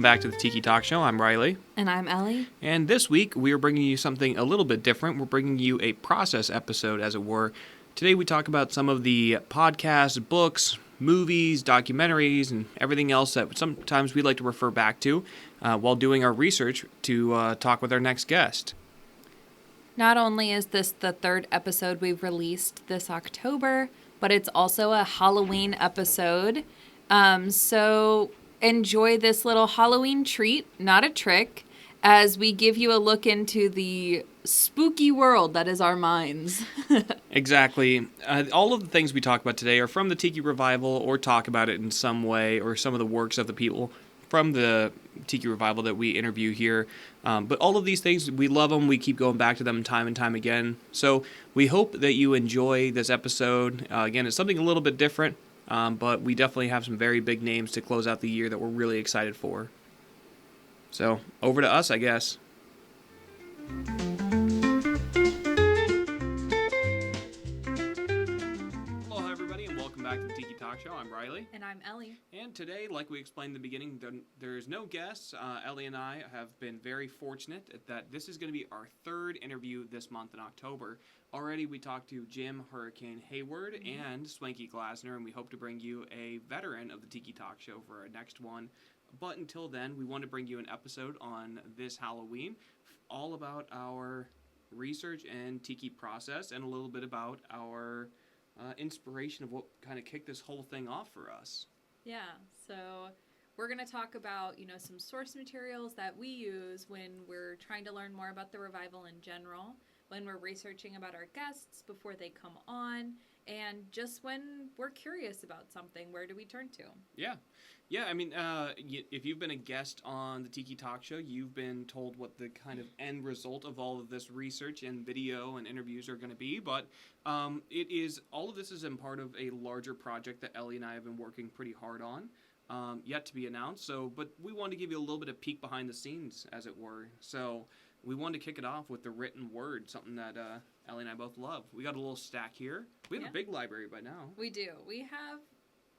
welcome back to the Tiki Talk Show. I'm Ryley. And I'm Ellie. And this week, we are bringing you something a little bit different. We're bringing you a process episode, as it were. Today, we talk about some of the podcasts, books, movies, documentaries, and everything else that sometimes we like to refer back to while doing our research to talk with our next guest. Not only is this the third episode we've released this October, but it's also a Halloween episode. So enjoy this little Halloween treat, not a trick, as we give you a look into the spooky world that is our minds. Exactly. All of the things we talk about today are from the Tiki Revival or talk about it in some way, or some of the works of the people from the Tiki Revival that we interview here. But all of these things, we love them. We keep going back to them time and time again. So we hope that you enjoy this episode. Again, it's something a little bit different, but we definitely have some very big names to close out the year that we're really excited for. So over to us, I guess. Back to the Tiki Talk Show. I'm Ryley. And I'm Ellie. And today, like we explained in the beginning, there's no guests. Ellie and I have been very fortunate that this is going to be our third interview this month in October. Already we talked to Jim Hurricane Hayward and Swanky Glasner, and we hope to bring you a veteran of the Tiki Talk Show for our next one. But until then, we want to bring you an episode on this Halloween, all about our research and Tiki process, and a little bit about our inspiration of what kind of kicked this whole thing off for us. Yeah, so we're going to talk about, some source materials that we use when we're trying to learn more about the revival in general, when we're researching about our guests before they come on, and just when we're curious about something, where do we turn to? Yeah, I mean, if you've been a guest on the Tiki Talk Show, you've been told what the kind of end result of all of this research and video and interviews are going to be, but all of this is in part of a larger project that Ellie and I have been working pretty hard on, yet to be announced, but we wanted to give you a little bit of peek behind the scenes, as it were. So we wanted to kick it off with the written word, something that Ellie and I both love. We got a little stack here. We have a big library by now. We do. We have,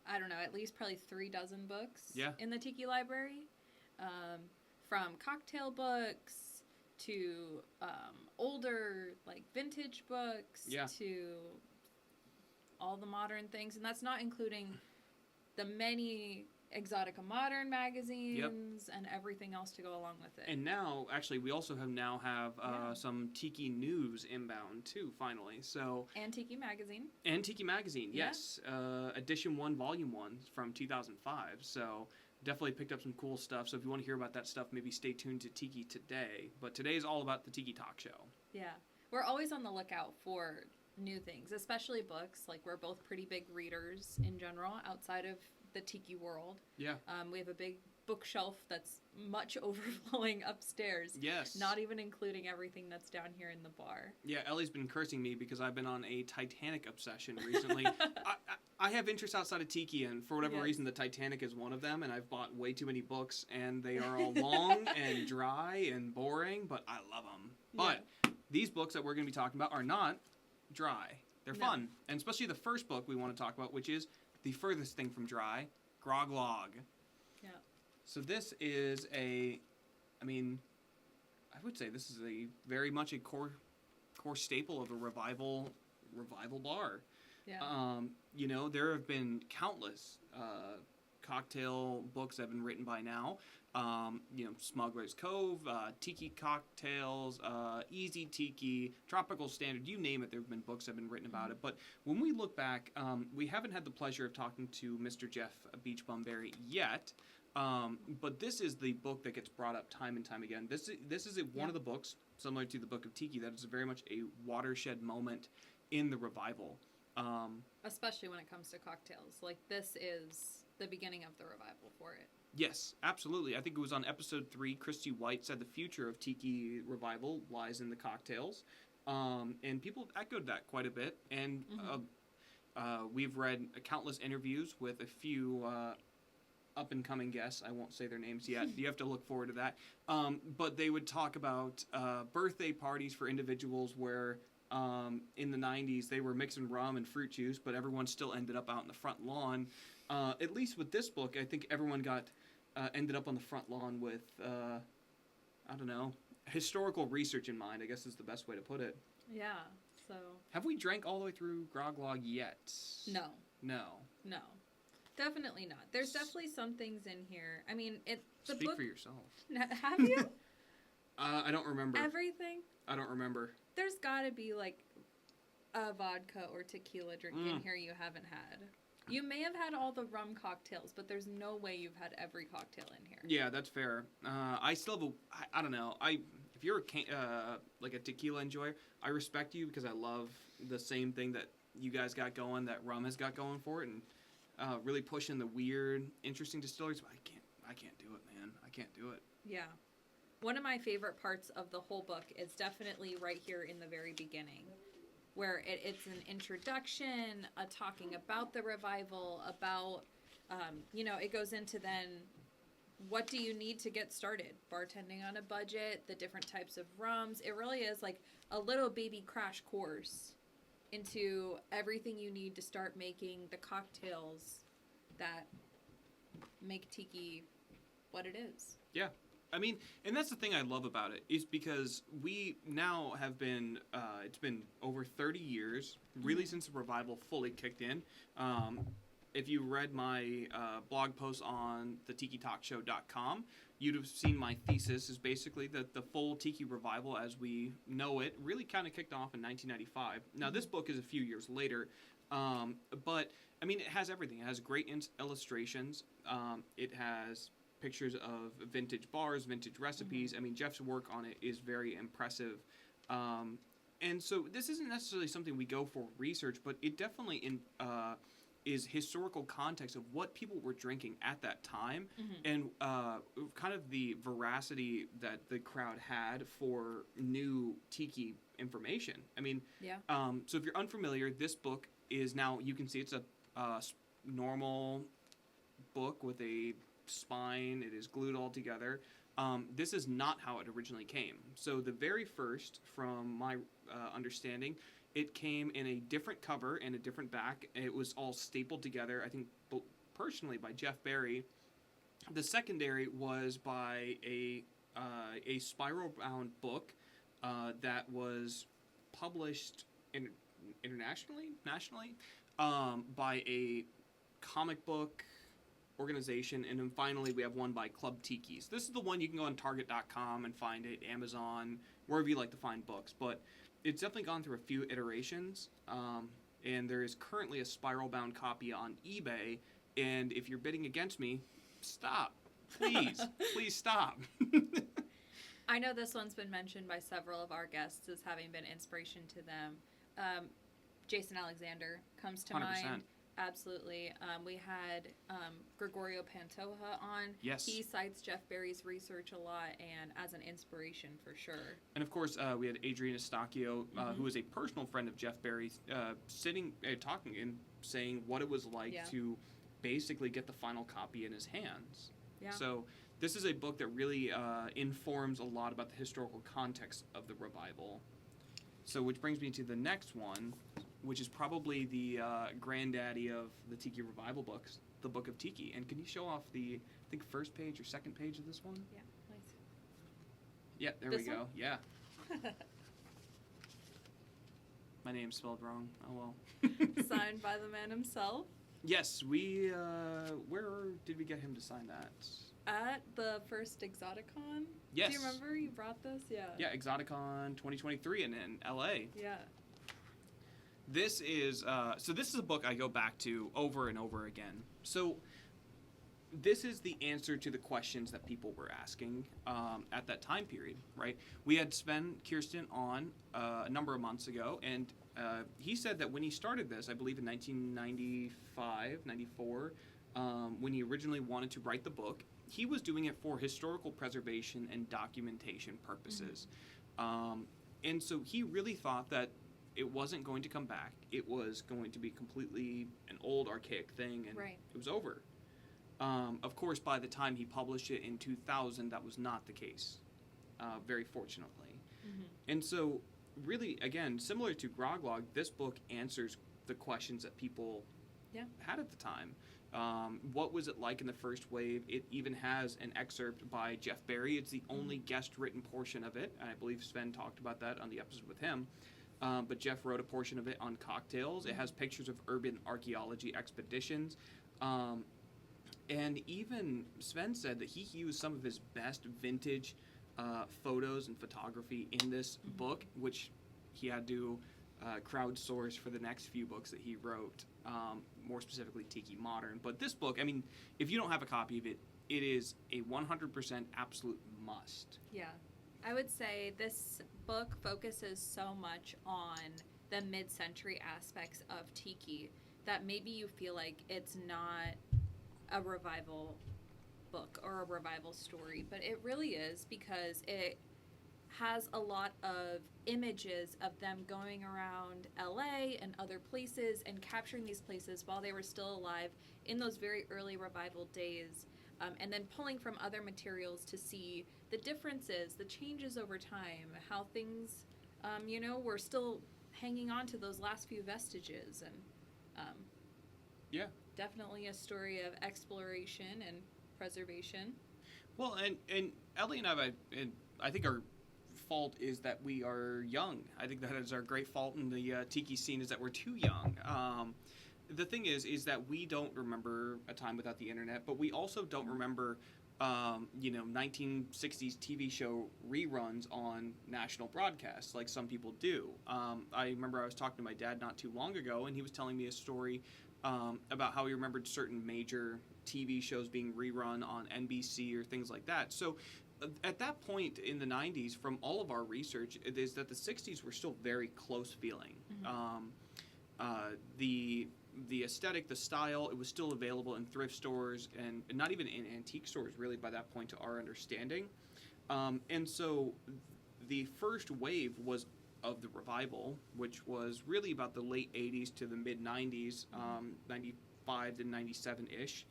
I don't know, at least probably 3 dozen books in the Tiki library, from cocktail books to older, vintage books to all the modern things. And that's not including the many Exotica Modern magazines and everything else to go along with it. And now, actually, we also have some Tiki news inbound, too, finally. And Tiki Magazine. Yes. Edition 1, Volume 1 from 2005. So definitely picked up some cool stuff. So if you want to hear about that stuff, maybe stay tuned to Tiki Today. But today is all about the Tiki Talk Show. Yeah. We're always on the lookout for new things, especially books. We're both pretty big readers in general outside of the Tiki world. Yeah. We have a big bookshelf that's much overflowing upstairs. Yes. Not even including everything that's down here in the bar. Yeah, Ellie's been cursing me because I've been on a Titanic obsession recently. I have interests outside of Tiki, and for whatever reason, the Titanic is one of them, and I've bought way too many books, and they are all long and dry and boring, but I love them. But these books that we're going to be talking about are not dry. They're fun, and especially the first book we want to talk about, which is the furthest thing from dry, Grog Log. Yeah. So this is I would say this is very much a core staple of a revival bar. Yeah. There have been countless cocktail books that have been written by now. Smuggler's Cove, Tiki Cocktails, Easy Tiki, Tropical Standard, you name it, there have been books that have been written about it. But when we look back, we haven't had the pleasure of talking to Mr. Jeff Beachbumberry yet, but this is the book that gets brought up time and time again. This is one of the books, similar to the Book of Tiki, that is very much a watershed moment in the revival. Especially when it comes to cocktails. This is the beginning of the revival for it. Yes, absolutely. I think it was on episode 3, Christy White said the future of Tiki revival lies in the cocktails. And people have echoed that quite a bit. And we've read countless interviews with a few up-and-coming guests. I won't say their names yet. You have to look forward to that. But they would talk about birthday parties for individuals where in the 90s they were mixing rum and fruit juice, but everyone still ended up out in the front lawn. At least with this book, I think everyone got ended up on the front lawn with, I don't know, historical research in mind, I guess is the best way to put it. Yeah, so... Have we drank all the way through Grog Log yet? No. No. No. Definitely not. There's definitely some things in here. I mean, the Speak book... for yourself. Have you? I don't remember. Everything? I don't remember. There's gotta be, like, a vodka or tequila drink in here you haven't had. You may have had all the rum cocktails, but there's no way you've had every cocktail in here. Yeah, that's fair. I still have I don't know. If you're like a tequila enjoyer, I respect you because I love the same thing that you guys got going, that rum has got going for it, and really pushing the weird, interesting distilleries. But I can't do it, man. I can't do it. Yeah. One of my favorite parts of the whole book is definitely right here in the very beginning, where it's an introduction, a talking about the revival, about, it goes into then, what do you need to get started? Bartending on a budget, the different types of rums. It really is like a little baby crash course into everything you need to start making the cocktails that make Tiki what it is. Yeah. I mean, and that's the thing I love about it, is because we now have been, it's been over 30 years, really since the revival fully kicked in. If you read my blog post on the tikitalkshow.com, you'd have seen my thesis is basically that the full Tiki revival as we know it really kind of kicked off in 1995. Now, this book is a few years later, but, I mean, it has everything. It has great illustrations. It has pictures of vintage bars, vintage recipes. I mean, Jeff's work on it is very impressive. And so this isn't necessarily something we go for research, but it definitely is historical context of what people were drinking at that time and kind of the veracity that the crowd had for new Tiki information. I mean, so if you're unfamiliar, this book is now, you can see it's a normal book with a spine. It is glued all together. This is not how it originally came. So the very first, from my understanding, it came in a different cover and a different back. It was all stapled together, I think, personally by Jeff Barry. The secondary was by a spiral-bound book that was published nationally, by a comic book organization, and then finally we have one by Club Tiki's. This is the one you can go on Target.com and find it, Amazon, wherever you like to find books, but it's definitely gone through a few iterations, and there is currently a spiral-bound copy on eBay, and if you're bidding against me, stop. Please. Please stop. I know this one's been mentioned by several of our guests as having been inspiration to them. Jason Alexander comes to 100%. mind. Absolutely. We had Gregorio Pantoja on. Yes. He cites Jeff Barry's research a lot and as an inspiration for sure. And of course, we had Adrian Eustaquio, who is a personal friend of Jeff Barry's, sitting, talking and saying what it was like to basically get the final copy in his hands. Yeah. So this is a book that really informs a lot about the historical context of the revival. So which brings me to the next one, which is probably the granddaddy of the Tiki revival books, the Book of Tiki. And can you show off the, I think, first page or second page of this one? Yeah, nice. Yeah, there this we go. One? Yeah. My name's spelled wrong. Oh, well. Signed by the man himself. Yes, we, where did we get him to sign that? At the first Exoticon? Yes. Do you remember you brought this? Yeah. Yeah, Exoticon 2023 in LA. Yeah. This is, so this is a book I go back to over and over again. So this is the answer to the questions that people were asking at that time period, right? We had Sven Kirsten on a number of months ago, and he said that when he started this, I believe in 1995, 94, when he originally wanted to write the book, he was doing it for historical preservation and documentation purposes. And so he really thought that it wasn't going to come back. It was going to be completely an old, archaic thing, and it was over. Of course, by the time he published it in 2000, that was not the case, very fortunately. And so, really, again, similar to Grog Log, this book answers the questions that people had at the time. What was it like in the first wave? It even has an excerpt by Jeff Barry. It's the only guest-written portion of it, and I believe Sven talked about that on the episode with him. But Jeff wrote a portion of it on cocktails. It has pictures of urban archaeology expeditions. And even Sven said that he used some of his best vintage photos and photography in this book, which he had to crowdsource for the next few books that he wrote, more specifically Tiki Modern. But this book, I mean, if you don't have a copy of it, it is a 100% absolute must. Yeah. I would say this book focuses so much on the mid-century aspects of Tiki that maybe you feel like it's not a revival book or a revival story, but it really is, because it has a lot of images of them going around LA and other places and capturing these places while they were still alive in those very early revival days, and then pulling from other materials to see the differences, the changes over time, how things, we're still hanging on to those last few vestiges, and definitely a story of exploration and preservation. Well, and Ellie and I think our fault is that we are young. I think that is our great fault in the Tiki scene, is that we're too young. The thing is that we don't remember a time without the internet, but we also don't remember 1960s TV show reruns on national broadcasts like some people do. I remember I was talking to my dad not too long ago, and he was telling me a story about how he remembered certain major TV shows being rerun on NBC or things like that. So at that point in the 90s, from all of our research, it is that the 60s were still very close feeling. The aesthetic, the style, it was still available in thrift stores and not even in antique stores, really, by that point, to our understanding. And so the first wave was of the revival, which was really about the late 80s to the mid 90s, 95 to 97-ish.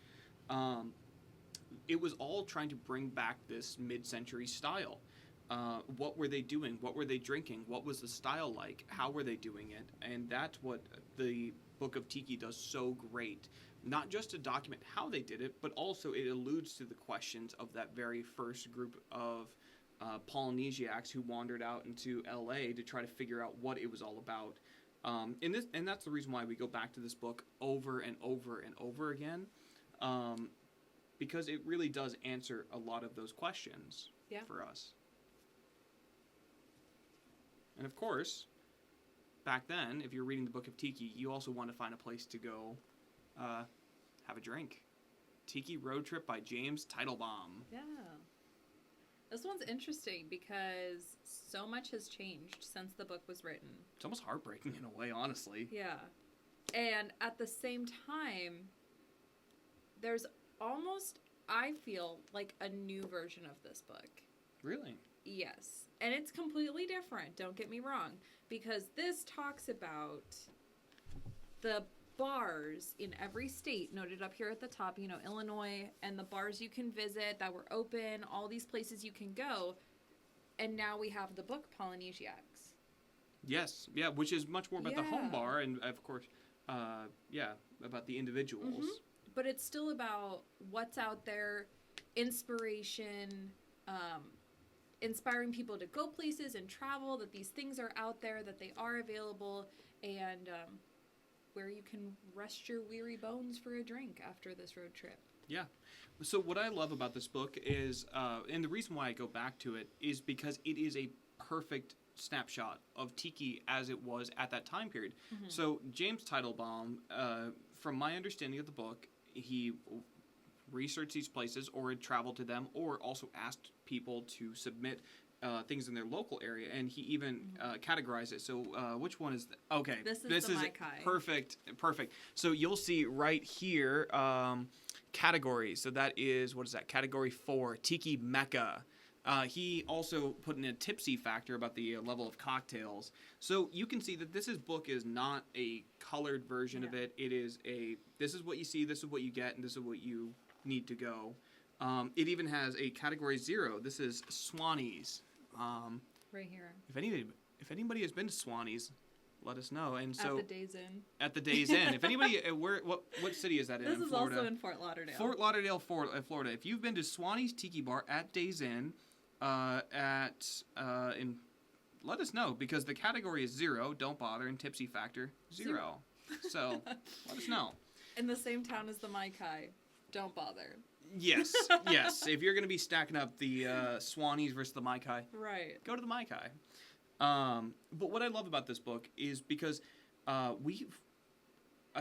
It was all trying to bring back this mid-century style. What were they doing? What were they drinking? What was the style like? How were they doing it? And that's what the Book of Tiki does so great. Not just to document how they did it, but also it alludes to the questions of that very first group of Polynesiacs who wandered out into LA to try to figure out what it was all about. And that's the reason why we go back to this book over and over and over again. Because it really does answer a lot of those questions for us. And of course, back then, if you're reading the Book of Tiki, you also want to find a place to go have a drink. Tiki Roadtrip by James Teitelbaum. Yeah. This one's interesting because so much has changed since the book was written. It's almost heartbreaking in a way, honestly. Yeah. And at the same time, there's almost, I feel, like a new version of this book. Really? Yes. And it's completely different, don't get me wrong, because this talks about the bars in every state, noted up here at the top, Illinois, and the bars you can visit that were open, all these places you can go. And now we have the book Polynesiacs. Yes. Yeah, which is much more about the home bar and, of course, about the individuals. Mm-hmm. But it's still about what's out there, inspiration, inspiring people to go places and travel, that these things are out there, that they are available, and where you can rest your weary bones for a drink after this road trip. Yeah. So what I love about this book is, and the reason why I go back to it, is because it is a perfect snapshot of Tiki as it was at that time period. Mm-hmm. So James Teitelbaum, from my understanding of the book, he researched these places or had traveled to them or also asked people to submit things in their local area, and he even categorized it. So which one is okay, this is perfect. So you'll see right here categories. So that is, what is that, category 4, Tiki Mecca. He also put in a tipsy factor about the level of cocktails. So you can see that this book is not a colored version of it. It is this is what you see, this is what you get, and this is what you need to go. It even has a category 0. This is Swannies. Right here. If anybody has been to Swannies, let us know. And so at the Days Inn. At the Days Inn. If anybody, what city is that in? This is Florida? also in Fort Lauderdale. Fort Lauderdale, Florida. If you've been to Swanee's Tiki Bar at Days Inn, let us know, because the category is 0, don't bother, and tipsy factor 0. So let us know. In the same town as the Mai Kai, don't bother. Yes. If you're going to be stacking up the Swanee's versus the Mai Kai, right, go to the Mai Kai. But what I love about this book is because I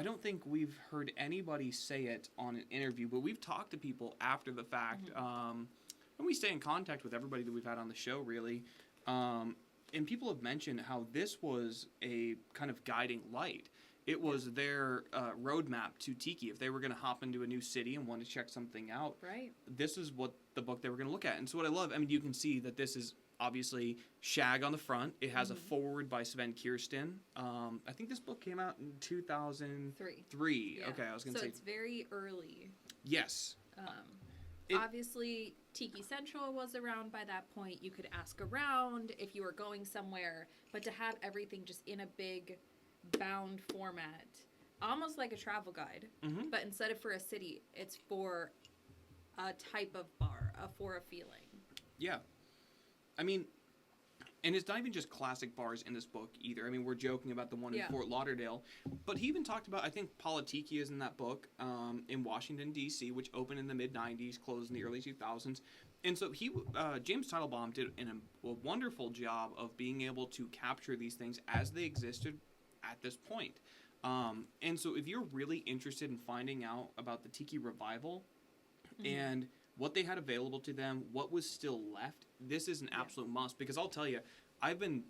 don't think we've heard anybody say it on an interview, but we've talked to people after the fact, and we stay in contact with everybody that we've had on the show, really. And people have mentioned how this was a kind of guiding light. It was their roadmap to Tiki. If they were going to hop into a new city and want to check something out, right, this is what the book they were going to look at. And so what I love, I mean, you can see that this is obviously Shag on the front. It has a foreword by Sven Kirsten. I think this book came out in 2003. Yeah. Okay, I was going to say. So it's very early. Yes. Obviously, Tiki Central was around by that point. You could ask around if you were going somewhere, but to have everything just in a big bound format, almost like a travel guide, but instead of for a city, it's for a type of bar, for a feeling. Yeah. I mean, and it's not even just classic bars in this book either. I mean, we're joking about the one in Fort Lauderdale, but he even talked about, I think Tiki is in that book, in Washington, D.C., which opened in the mid-90s, closed in the early 2000s. And so James Teitelbaum did a wonderful job of being able to capture these things as they existed at this point. And so if you're really interested in finding out about the Tiki revival and what they had available to them, what was still left, this is an absolute must, because I'll tell you, I've been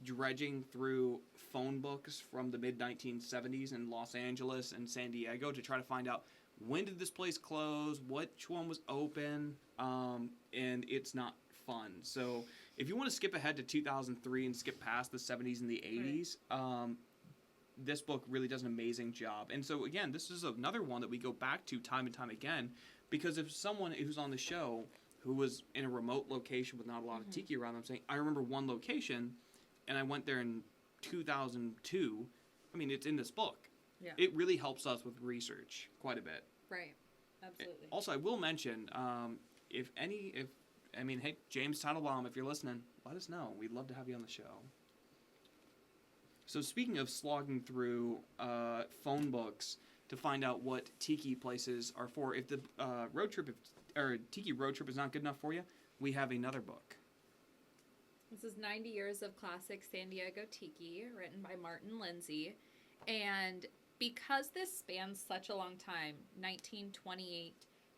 dredging through phone books from the mid-1970s in Los Angeles and San Diego to try to find out when did this place close, which one was open, and it's not fun. So if you want to skip ahead to 2003 and skip past the 70s and the 80s, this book really does an amazing job. And so, again, this is another one that we go back to time and time again, because if someone who's on the show who was in a remote location with not a lot of Tiki around them saying, I remember one location, and I went there in 2002, I mean, it's in this book. Yeah. It really helps us with research quite a bit. Right. Absolutely. Also, I will mention, hey, James Teitelbaum, if you're listening, let us know. We'd love to have you on the show. So speaking of slogging through phone books to find out what Tiki places are for, if the Tiki Road Trip is not good enough for you, we have another book. This is 90 Years of Classic San Diego Tiki, written by Martin Lindsey. And because this spans such a long time, 1928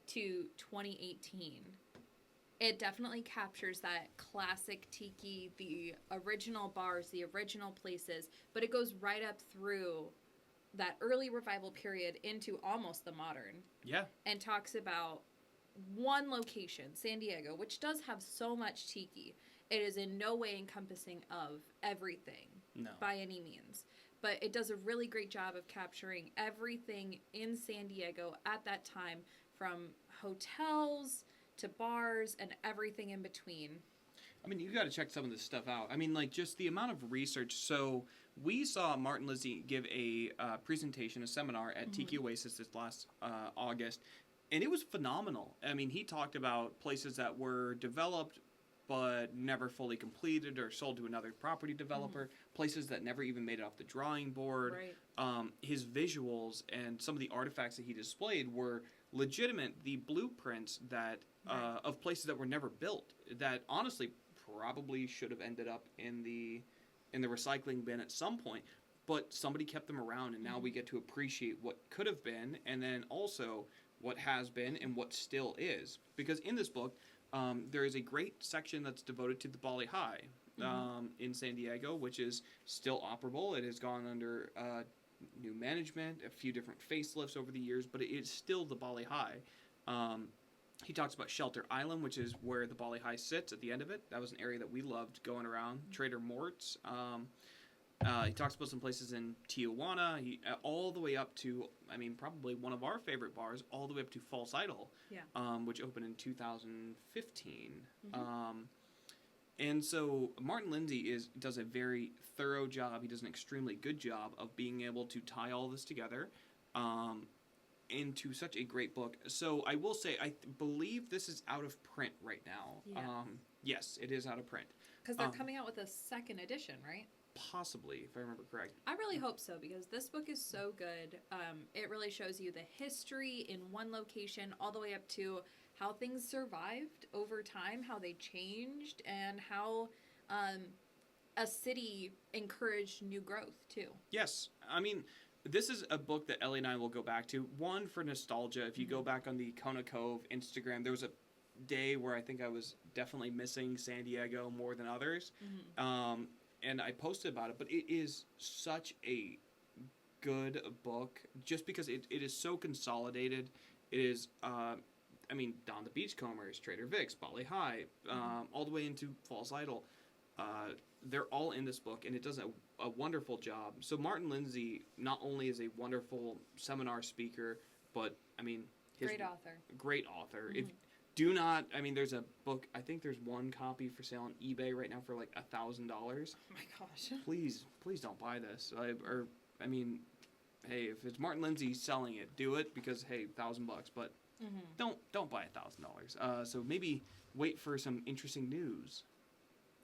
to 2018, it definitely captures that classic Tiki, the original bars, the original places, but it goes right up through that early revival period into almost the modern. Yeah. And talks about one location, San Diego, which does have so much Tiki. It is in no way encompassing of everything by any means. But it does a really great job of capturing everything in San Diego at that time, from hotels to bars and everything in between. I mean, you got to check some of this stuff out. I mean, like, just the amount of research. So we saw Martin Lindsey give a presentation, a seminar at Tiki Oasis this last August, and it was phenomenal. I mean, he talked about places that were developed but never fully completed or sold to another property developer, places that never even made it off the drawing board. Right. His visuals and some of the artifacts that he displayed were legitimate, the blueprints that of places that were never built, that honestly probably should have ended up in the recycling bin at some point, but somebody kept them around, and now we get to appreciate what could have been, and then also what has been and what still is. Because in this book, there is a great section that's devoted to the Bali High in San Diego, which is still operable. It has gone under new management, a few different facelifts over the years, but it is still the Bali High. He talks about Shelter Island, which is where the Bali High sits at the end of it. That was an area that we loved going around. Trader Mort's. He talks about some places in Tijuana, all the way up to, I mean, probably one of our favorite bars, all the way up to False Idol, which opened in 2015. And so Martin Lindsey does a very thorough job. He does an extremely good job of being able to tie all this together into such a great book. So I will say, I believe this is out of print right now. Yeah. Yes, it is out of print. Because they're coming out with a second edition, right? Possibly, if I remember correct. I really hope so, because this book is so good. It really shows you the history in one location all the way up to how things survived over time, how they changed, and how a city encouraged new growth, too. Yes. I mean, this is a book that Ellie and I will go back to. One, for nostalgia. If you go back on the Kona Cove Instagram, there was a day where I think I was definitely missing San Diego more than others. And I posted about it, but it is such a good book just because it is so consolidated. It is, I mean, Don the Beachcombers, Trader Vic's, Bali High, all the way into Falls Idol. They're all in this book, and it does a wonderful job. So Martin Lindsey not only is a wonderful seminar speaker, but, I mean... Great author. Great author. If do not, I mean, there's a book, I think there's one copy for sale on eBay right now for like $1,000. Oh my gosh. Please don't buy this. I mean, hey, if it's Martin Lindsey selling it, do it because, hey, $1,000, but don't buy $1,000. So maybe wait for some interesting news.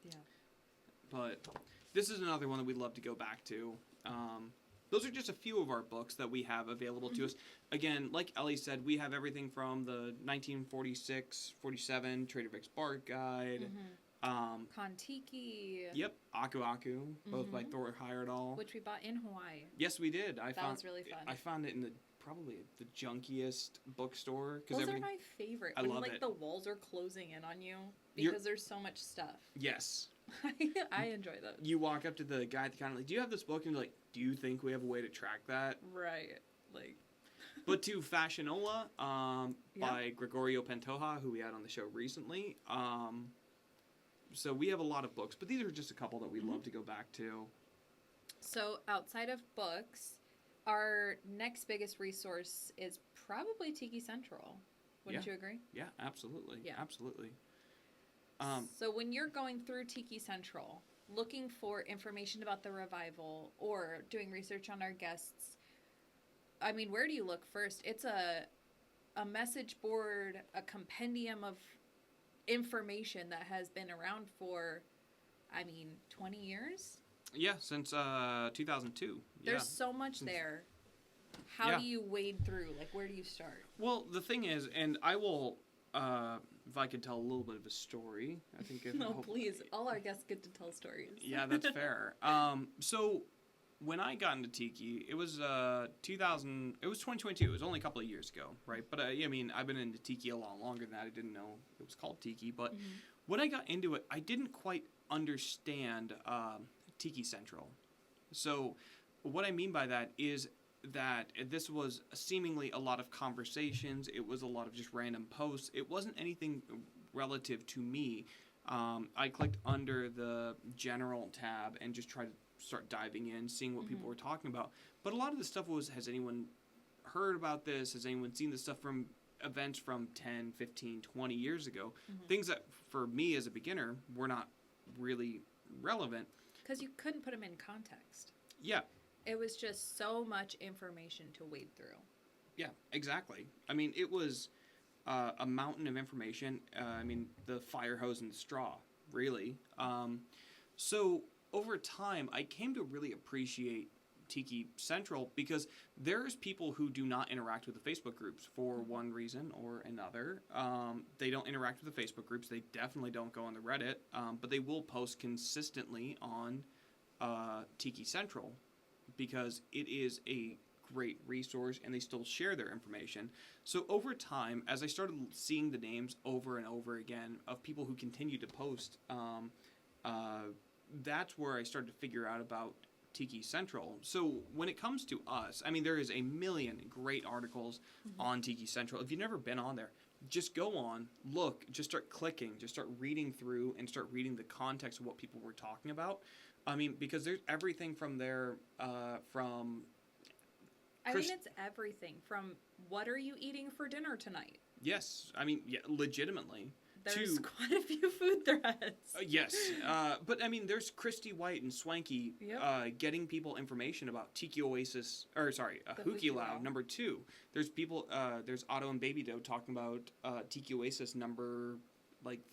Yeah. But this is another one that we'd love to go back to. Those are just a few of our books that we have available to us. Again, like Ellie said, we have everything from the 1946-47 Trader Vic's Bart Guide. Tiki. Yep, Aku Aku, both by Thor Heyerdahl. Which we bought in Hawaii. Yes, we did. That was really fun. I found it in probably the junkiest bookstore. Those are my favorite. I love it. it. The walls are closing in on you because there's so much stuff. Yes. I enjoy those. You walk up to the guy at the counter, like, do you have this book? And you're like, do you think we have a way to track that? Right. Like. But to Fashionola by Gregorio Pantoja, who we had on the show recently. So we have a lot of books, but these are just a couple that we'd love to go back to. So outside of books, our next biggest resource is probably Tiki Central. Wouldn't you agree? Yeah, absolutely. Yeah, absolutely. So when you're going through Tiki Central, looking for information about the revival or doing research on our guests, I mean, where do you look first? It's a message board, a compendium of information that has been around for, 20 years? Yeah, since 2002. There's so much there. How do you wade through? Like, where do you start? Well, the thing is, and I will... if I could tell a little bit of a story, I think. Please. All our guests get to tell stories. Yeah, that's fair. So when I got into Tiki, it was 2000. It was 2022. It was only a couple of years ago, right? But I mean, I've been into Tiki a lot longer than that. I didn't know it was called Tiki. But when I got into it, I didn't quite understand Tiki Central. So what I mean by that is that this was seemingly a lot of conversations. It was a lot of just random posts. It wasn't anything relative to me. I clicked under the general tab and just tried to start diving in, seeing what people were talking about. But a lot of the stuff was, has anyone heard about this? Has anyone seen this stuff from events from 10, 15, 20 years ago? Things that, for me as a beginner, were not really relevant. Because you couldn't put them in context. Yeah. It was just so much information to wade through. Yeah, exactly. I mean, it was a mountain of information. The fire hose and the straw, really. So over time, I came to really appreciate Tiki Central because there's people who do not interact with the Facebook groups for one reason or another. They don't interact with the Facebook groups. They definitely don't go on the Reddit, but they will post consistently on Tiki Central, because it is a great resource and they still share their information. So over time, as I started seeing the names over and over again of people who continue to post, that's where I started to figure out about Tiki Central. So when it comes to us, there is a million great articles on Tiki Central. If you've never been on there, just go on, look, just start clicking, just start reading through and start reading the context of what people were talking about. Because there's everything from there, it's everything from what are you eating for dinner tonight? Yes. Legitimately. There's quite a few food threads. Yes. But, I mean, there's Christy White and Swanky getting people information about Tiki Oasis, Hukilau number 2. There's people, there's Otto and Baby Doe talking about Tiki Oasis number,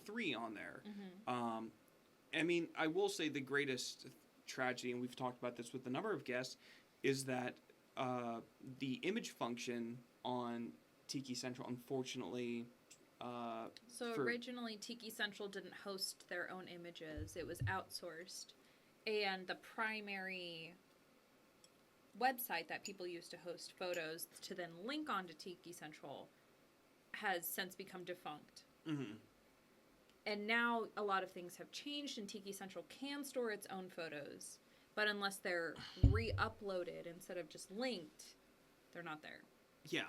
3 on there. Mm-hmm. I mean, I will say the greatest tragedy, and we've talked about this with a number of guests, is that the image function on Tiki Central, unfortunately... originally, Tiki Central didn't host their own images. It was outsourced. And the primary website that people use to host photos to then link onto Tiki Central has since become defunct. Mm-hmm. And now a lot of things have changed, and Tiki Central can store its own photos. But unless they're re-uploaded instead of just linked, they're not there. Yeah.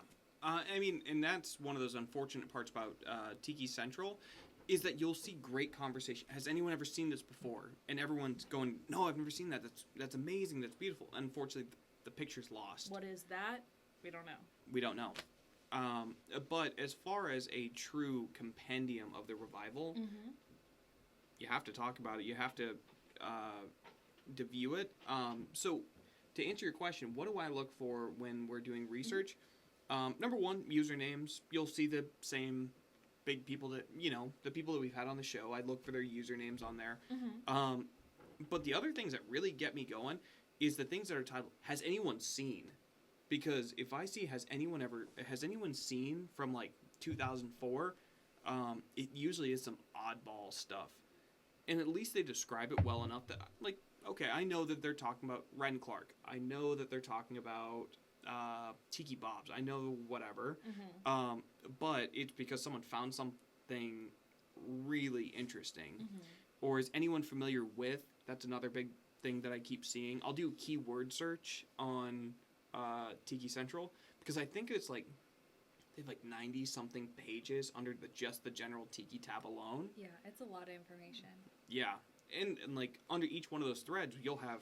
I mean, and that's one of those unfortunate parts about Tiki Central, is that you'll see great conversation. Has anyone ever seen this before? And everyone's going, no, I've never seen that. That's amazing. That's beautiful. Unfortunately, the picture's lost. What is that? We don't know. We don't know. But as far as a true compendium of the revival, mm-hmm. you have to talk about it. You have to view it. So to answer your question, what do I look for when we're doing research? Number one, usernames. You'll see the same big people that, the people that we've had on the show. I look for their usernames on there. Mm-hmm. But the other things that really get me going is the things that are titled, has anyone seen? Because if I see, has anyone seen from 2004, it usually is some oddball stuff. And at least they describe it well enough that, okay, I know that they're talking about Ren Clark. I know that they're talking about Tiki Bobs. I know whatever. Mm-hmm. But it's because someone found something really interesting. Mm-hmm. Or is anyone familiar with? That's another big thing that I keep seeing. I'll do a keyword search on Tiki Central because I think it's they have 90 something pages under just the general Tiki tab alone. Yeah, it's a lot of information. Yeah. And under each one of those threads, you'll have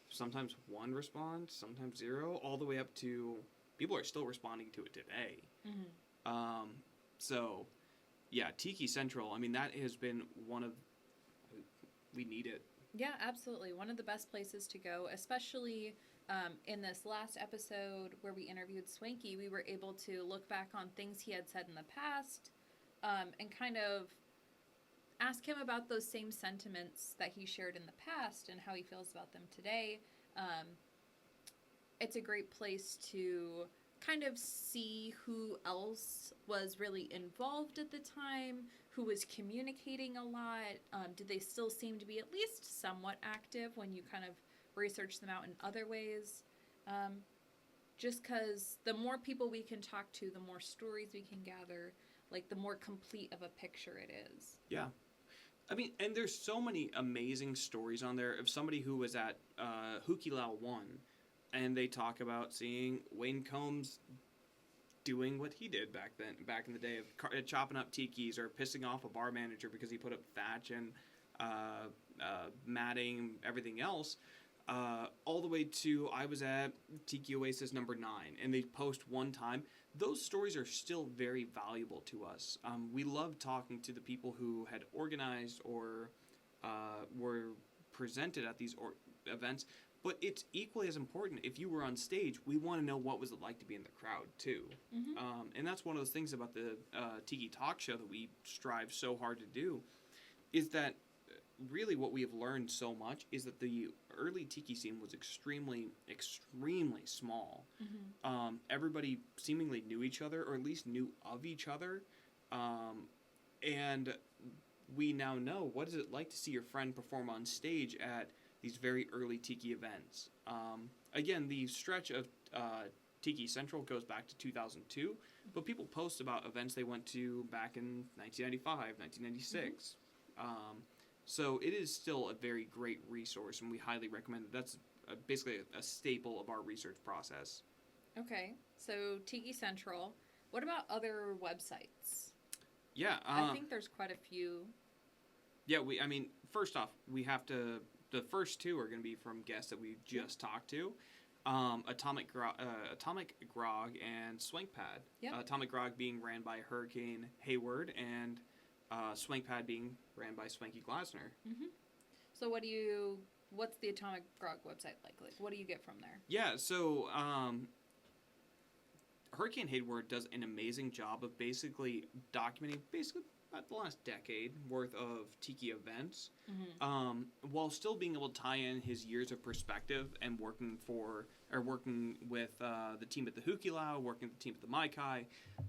sometimes one response, sometimes 0, all the way up to people are still responding to it today. Mm-hmm. So, yeah, Tiki Central, I mean, that has been one of... We need it. Yeah, absolutely. One of the best places to go, especially in this last episode where we interviewed Swanky, we were able to look back on things he had said in the past and kind of ask him about those same sentiments that he shared in the past and how he feels about them today. It's a great place to kind of see who else was really involved at the time, who was communicating a lot. Did they still seem to be at least somewhat active when you kind of research them out in other ways? Just because the more people we can talk to, the more stories we can gather, the more complete of a picture it is. Yeah. I mean, and there's so many amazing stories on there of somebody who was at Hukilau 1, and they talk about seeing Wayne Combs doing what he did back in the day of chopping up tikis or pissing off a bar manager because he put up thatch and matting, everything else, all the way to I was at Tiki Oasis number 9, and they post one time. Those stories are still very valuable to us. We love talking to the people who had organized or were presented at these events, but it's equally as important if you were on stage. We want to know what was it like to be in the crowd too. Mm-hmm. And that's one of those things about the Tiki Talk Show that we strive so hard to do, is that really what we have learned so much is that the early Tiki scene was extremely, extremely small. Mm-hmm. Everybody seemingly knew each other, or at least knew of each other. And we now know what is it like to see your friend perform on stage at these very early Tiki events. Again, the stretch of Tiki Central goes back to 2002, but people post about events they went to back in 1995, 1996. Mm-hmm. So it is still a very great resource, and we highly recommend it. That's basically a staple of our research process. Okay, so Tiki Central. What about other websites? Yeah. I think there's quite a few. Yeah, first off, we have to... The first 2 are going to be from guests that we just talked to. Atomic Grog and Swankpad. Yep. Atomic Grog being ran by Hurricane Hayward, and Swankpad being ran by Swanky Glasner. Mm-hmm. So what's the Atomic Grog website like? Like, what do you get from there? Yeah, so Hurricane Hayward does an amazing job of basically documenting about the last decade worth of Tiki events, while still being able to tie in his years of perspective and working with the team at the Hukilau, working with the team at the Maikai.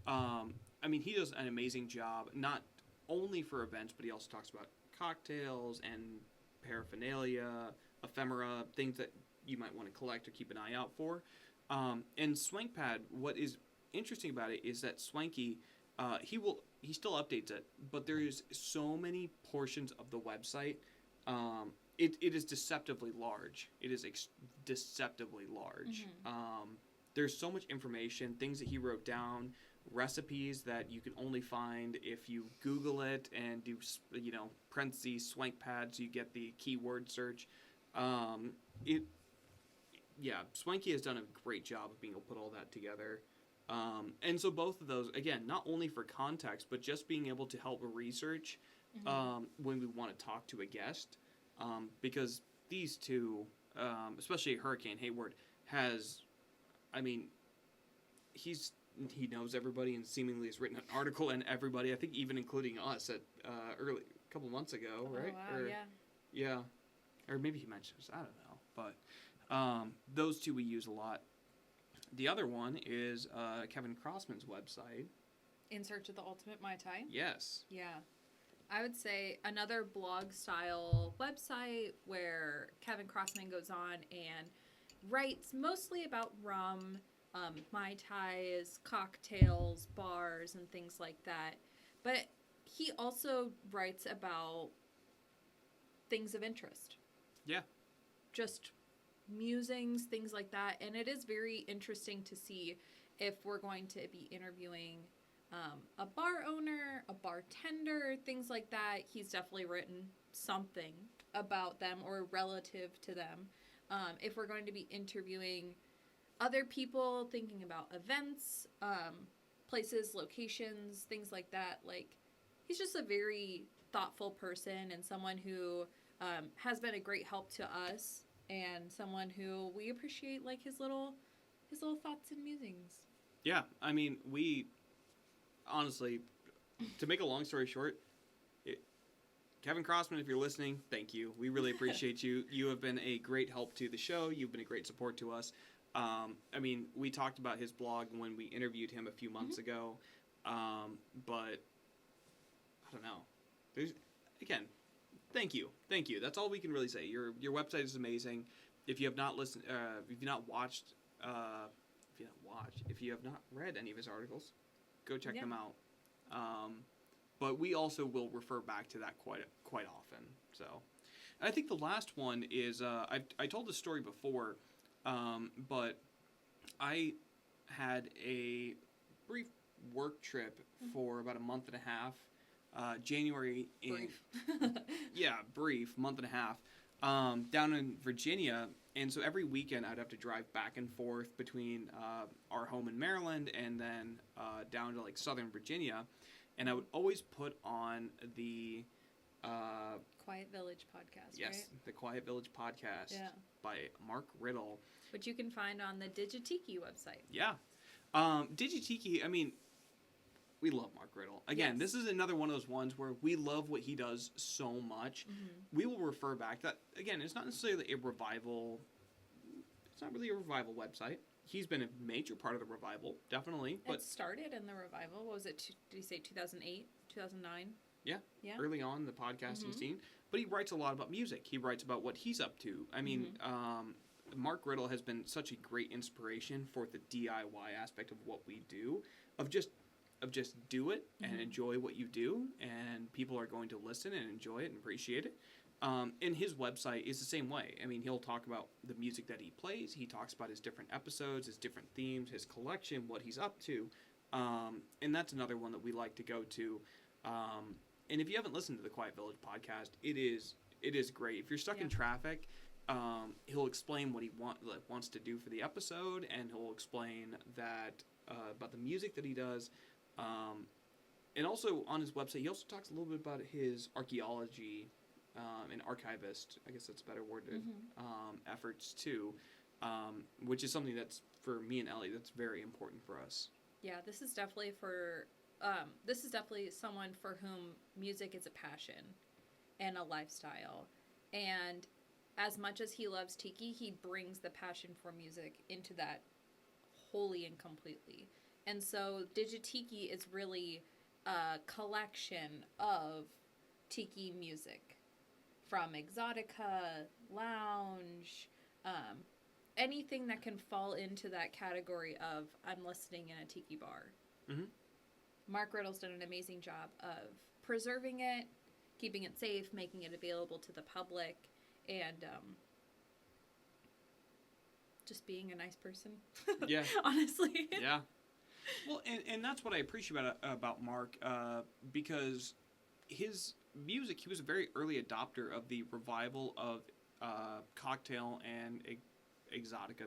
I mean, he does an amazing job, not only for events, but he also talks about cocktails and paraphernalia, ephemera, things that you might want to collect or keep an eye out for. And Swankpad, what is interesting about it is that Swanky, he still updates it, but there's so many portions of the website. It is deceptively large. It is deceptively large. There's so much information, things that he wrote down, recipes that you can only find if you Google it and do, parentheses Swankpad, so you get the keyword search. Swanky has done a great job of being able to put all that together. And so both of those, again, not only for context, but just being able to help research when we want to talk to a guest. Because these two, especially Hurricane Hayward, he knows everybody and seemingly has written an article in everybody, I think even including us at a couple months ago, right? Oh, wow, Yeah. Or maybe he mentioned us, I don't know. But those two we use a lot. The other one is Kevin Crossman's website. In Search of the Ultimate Mai Tai? Yes. Yeah. I would say another blog-style website where Kevin Crossman goes on and writes mostly about rum, Mai Tais, cocktails, bars, and things like that. But he also writes about things of interest. Yeah. Just musings, things like that. And it is very interesting to see if we're going to be interviewing a bar owner, a bartender, things like that. He's definitely written something about them or relative to them. If we're going to be interviewing other people, thinking about events, places, locations, things like that. Like, he's just a very thoughtful person and someone who has been a great help to us and someone who we appreciate, like, his little thoughts and musings. Yeah, I mean, we honestly, to make a long story short, Kevin Crossman, if you're listening, thank you. We really appreciate you. You have been a great help to the show. You've been a great support to us. I mean, we talked about his blog when we interviewed him a few months ago, but I don't know. Again, thank you. That's all we can really say. Your website is amazing. If you have not listened, if you have not read any of his articles, go check them out. But we also will refer back to that quite often. So, and I think the last one is I told this story before, but I had a brief work trip for about a month and a half. January Brief. Brief month and a half down in Virginia, and so every weekend I'd have to drive back and forth between our home in Maryland and then down to like Southern Virginia, and I would always put on the Quiet Village podcast. Yes, right? the Quiet Village podcast by Mark Riddle, which you can find on the Digitiki website. Yeah, Digitiki. I mean, we love Mark Riddle. Again, This is another one of those ones where we love what he does so much. We will refer back to that. Again, it's not necessarily a revival. It's not really a revival website. He's been a major part of the revival, definitely. But it started in the revival. What was it? Did he say 2008, 2009? Yeah. Early on in the podcasting scene. But he writes a lot about music. He writes about what he's up to. I mean, Mark Riddle has been such a great inspiration for the DIY aspect of what we do, of just do it and enjoy what you do, and people are going to listen and enjoy it and appreciate it. And his website is the same way. I mean, he'll talk about the music that he plays. He talks about his different episodes, his different themes, his collection, what he's up to. And that's another one that we like to go to. And if you haven't listened to the Quiet Village podcast, it is great. If you're stuck in traffic, he'll explain what he wants to do for the episode, and he'll explain that about the music that he does. And also on his website, he also talks a little bit about his archaeology and archivist, I guess that's a better word, efforts too, which is something that's, for me and Ellie, that's very important for us. Yeah, this is definitely someone for whom music is a passion and a lifestyle. And as much as he loves Tiki, he brings the passion for music into that wholly and completely. And so Digitiki is really a collection of Tiki music. From Exotica, lounge, anything that can fall into that category of I'm listening in a tiki bar. Mm-hmm. Mark Riddle's done an amazing job of preserving it, keeping it safe, making it available to the public, and just being a nice person. Yeah. Honestly. Yeah. Well, and that's what I appreciate about Mark, because his music, he was a very early adopter of the revival of cocktail and exotic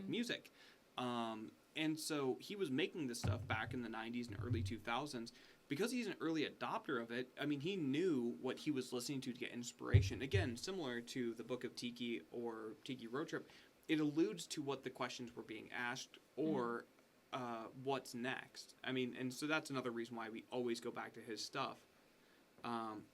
music. And so he was making this stuff back in the 90s and early 2000s. Because he's an early adopter of it, I mean, he knew what he was listening to get inspiration. Again, similar to the Book of Tiki or Tiki Roadtrip, it alludes to what the questions were being asked or what's next. I mean, and so that's another reason why we always go back to his stuff.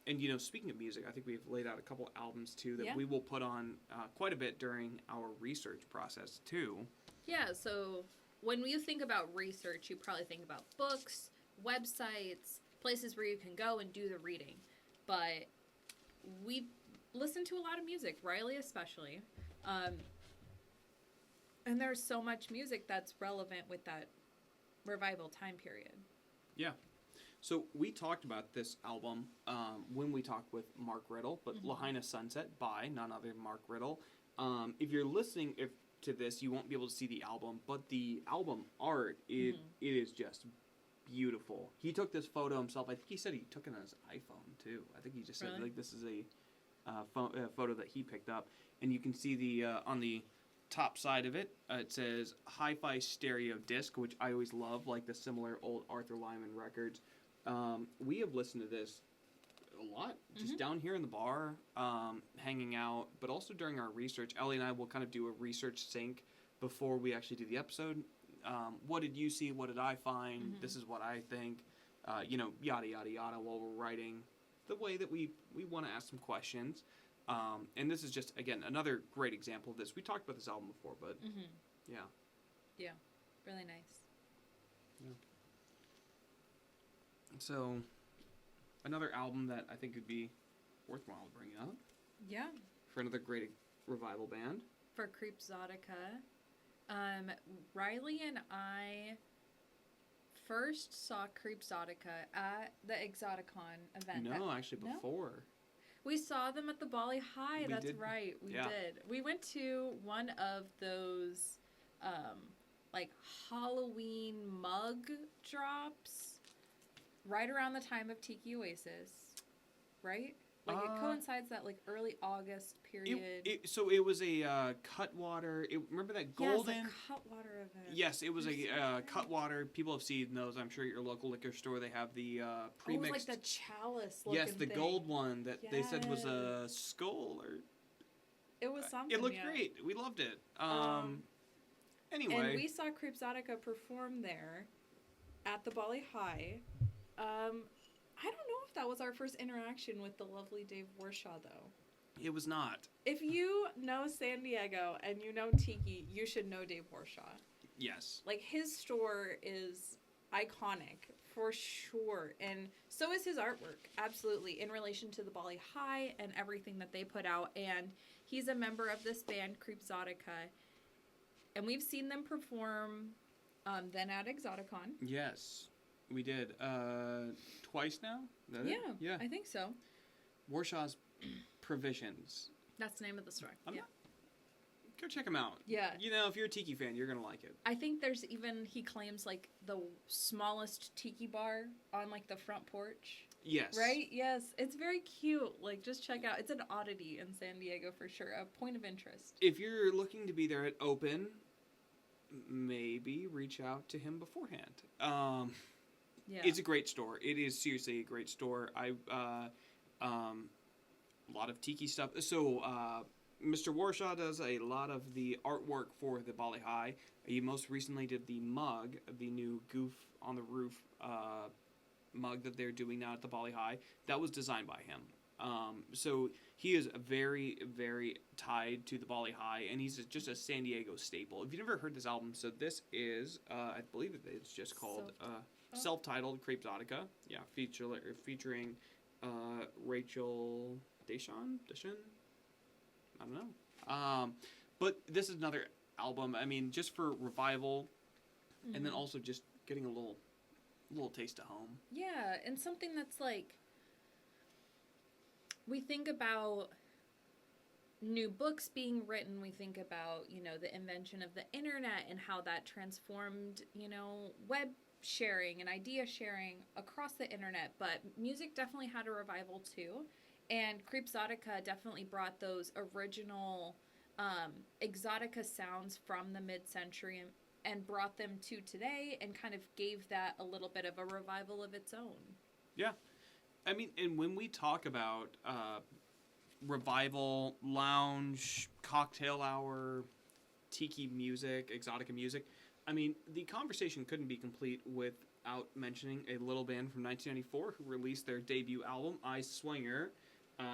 And, you know, speaking of music, I think we've laid out a couple albums, too, that we will put on quite a bit during our research process, too. Yeah, so when you think about research, you probably think about books, websites, places where you can go and do the reading. But we listen to a lot of music, Ryley especially. And there's so much music that's relevant with that revival time period. Yeah. So we talked about this album when we talked with Mark Riddle, but Lahaina Sunset by none other than Mark Riddle. If you're listening to this, you won't be able to see the album, but the album art, it is just beautiful. He took this photo himself. I think he said he took it on his iPhone, too. I think he just said, like, this is a photo that he picked up. And you can see the on the top side of it, it says Hi-Fi Stereo Disc, which I always love, like the similar old Arthur Lyman records. We have listened to this a lot, just down here in the bar, hanging out, but also during our research. Ellie and I will kind of do a research sync before we actually do the episode. What did you see? What did I find? This is what I think. You know, yada, yada, yada, while we're writing the way that we want to ask some questions. And this is just, again, another great example of this. We talked about this album before, but yeah. Yeah, really nice. Yeah. So, another album that I think would be worthwhile to bring up. Yeah. For another great revival band. For Creepxotica. Ryley and I first saw Creepxotica at the Exoticon event. No, actually before. We saw them at the Bali High. We That's did. right. We did. We went to one of those, like, Halloween mug drops right around the time of Tiki Oasis, right? Like, it coincides that, like, early August period. So it was a Cutwater. Remember that golden? Yes, a Cutwater event. Yes, it was a Cutwater. People have seen those. I'm sure at your local liquor store they have the premixed. Oh, like the chalice looking Yes, the thing. gold one that they said was a skull or. It was something. It looked great. We loved it. Anyway. And we saw Creepxotica perform there at the Bali High. I don't know if that was our first interaction with the lovely Dave Warshaw, though. It was not. If you know San Diego and you know Tiki, you should know Dave Warshaw. Yes. Like, his store is iconic, for sure. And so is his artwork, absolutely, in relation to the Bali High and everything that they put out. And he's a member of this band, Creepxotica. And we've seen them perform then at Exoticon. Yes. We did. Twice now? Is that it? Yeah. I think so. Warshaw's Provisions. That's the name of the store. Go check him out. Yeah. You know, if you're a Tiki fan, you're going to like it. I think there's even, he claims, like, the smallest Tiki bar on, like, the front porch. Yes. Right? Yes. It's very cute. Like, just check out. It's an oddity in San Diego for sure. A point of interest. If you're looking to be there at open, maybe reach out to him beforehand. Yeah. It's a great store. It is seriously a great store. A lot of tiki stuff. So, Mr. Warshaw does a lot of the artwork for the Bali High. He most recently did the mug, the new Goof on the Roof mug that they're doing now at the Bali High. That was designed by him. So he is very, very tied to the Bali High, and he's just a San Diego staple. If you've never heard this album, so this is, I believe it's just called self-titled Creepxotica. Yeah, featuring Rachel Deshawn? I don't know. But this is another album, I mean, just for revival, and then also just getting a little taste of home. Yeah, and something that's like, we think about new books being written, we think about, the invention of the internet and how that transformed, web sharing and idea sharing across the internet, but music definitely had a revival too. And Creepxotica definitely brought those original exotica sounds from the mid-century and brought them to today and kind of gave that a little bit of a revival of its own. Yeah. I mean, and when we talk about revival, lounge, cocktail hour, tiki music, exotica music, I mean, the conversation couldn't be complete without mentioning a little band from 1994 who released their debut album, I Swinger,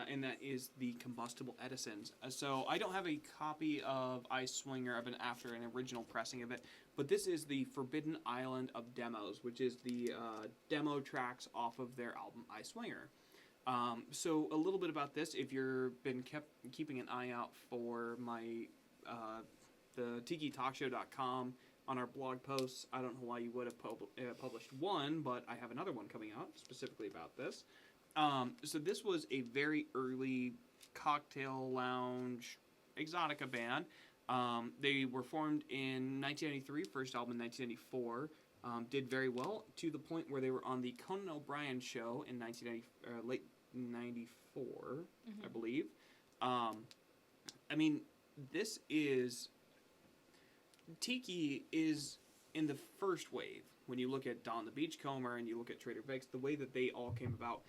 and that is the Combustible Edisons. So I don't have a copy of I Swinger. I've been after an original pressing of it, but this is the Forbidden Island of Demos, which is the demo tracks off of their album I Swinger. So a little bit about this, if you've been keeping an eye out for my the TikiTalkShow.com on our blog posts, I don't know why you would have published one, but I have another one coming out specifically about this. So this was a very early cocktail lounge exotica band. They were formed in 1993, first album in 1994. Did very well to the point where they were on the Conan O'Brien show in late 94, I believe. I mean, this is... Tiki is in the first wave. When you look at Don the Beachcomber and you look at Trader Vic's, the way that they all came about,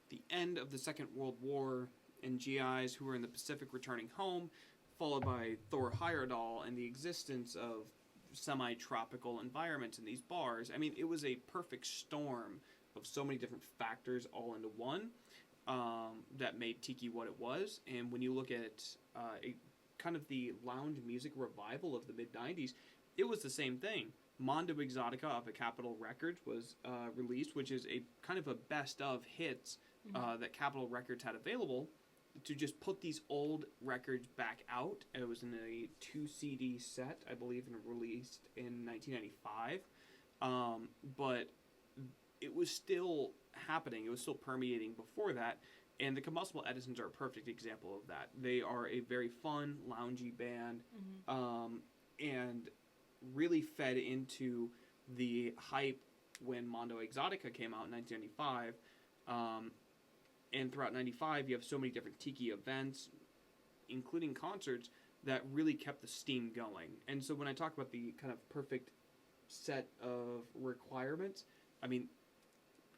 the end of the Second World War and GIs who were in the Pacific returning home, followed by Thor Heyerdahl and the existence of semi-tropical environments in these bars. I mean, it was a perfect storm of so many different factors all into one that made Tiki what it was. And when you look at kind of the lounge music revival of the mid-90s, it was the same thing. Mondo Exotica off of Capitol Records was released, which is a kind of a best of hits that Capitol Records had available to just put these old records back out. It was in a 2 CD set, I believe, and released in 1995. But it was still happening. It was still permeating before that. And the Combustible Edisons are a perfect example of that. They are a very fun, loungy band, and really fed into the hype when Mondo Exotica came out in 1995. And throughout 95, you have so many different tiki events, including concerts, that really kept the steam going. And so when I talk about the kind of perfect set of requirements, I mean,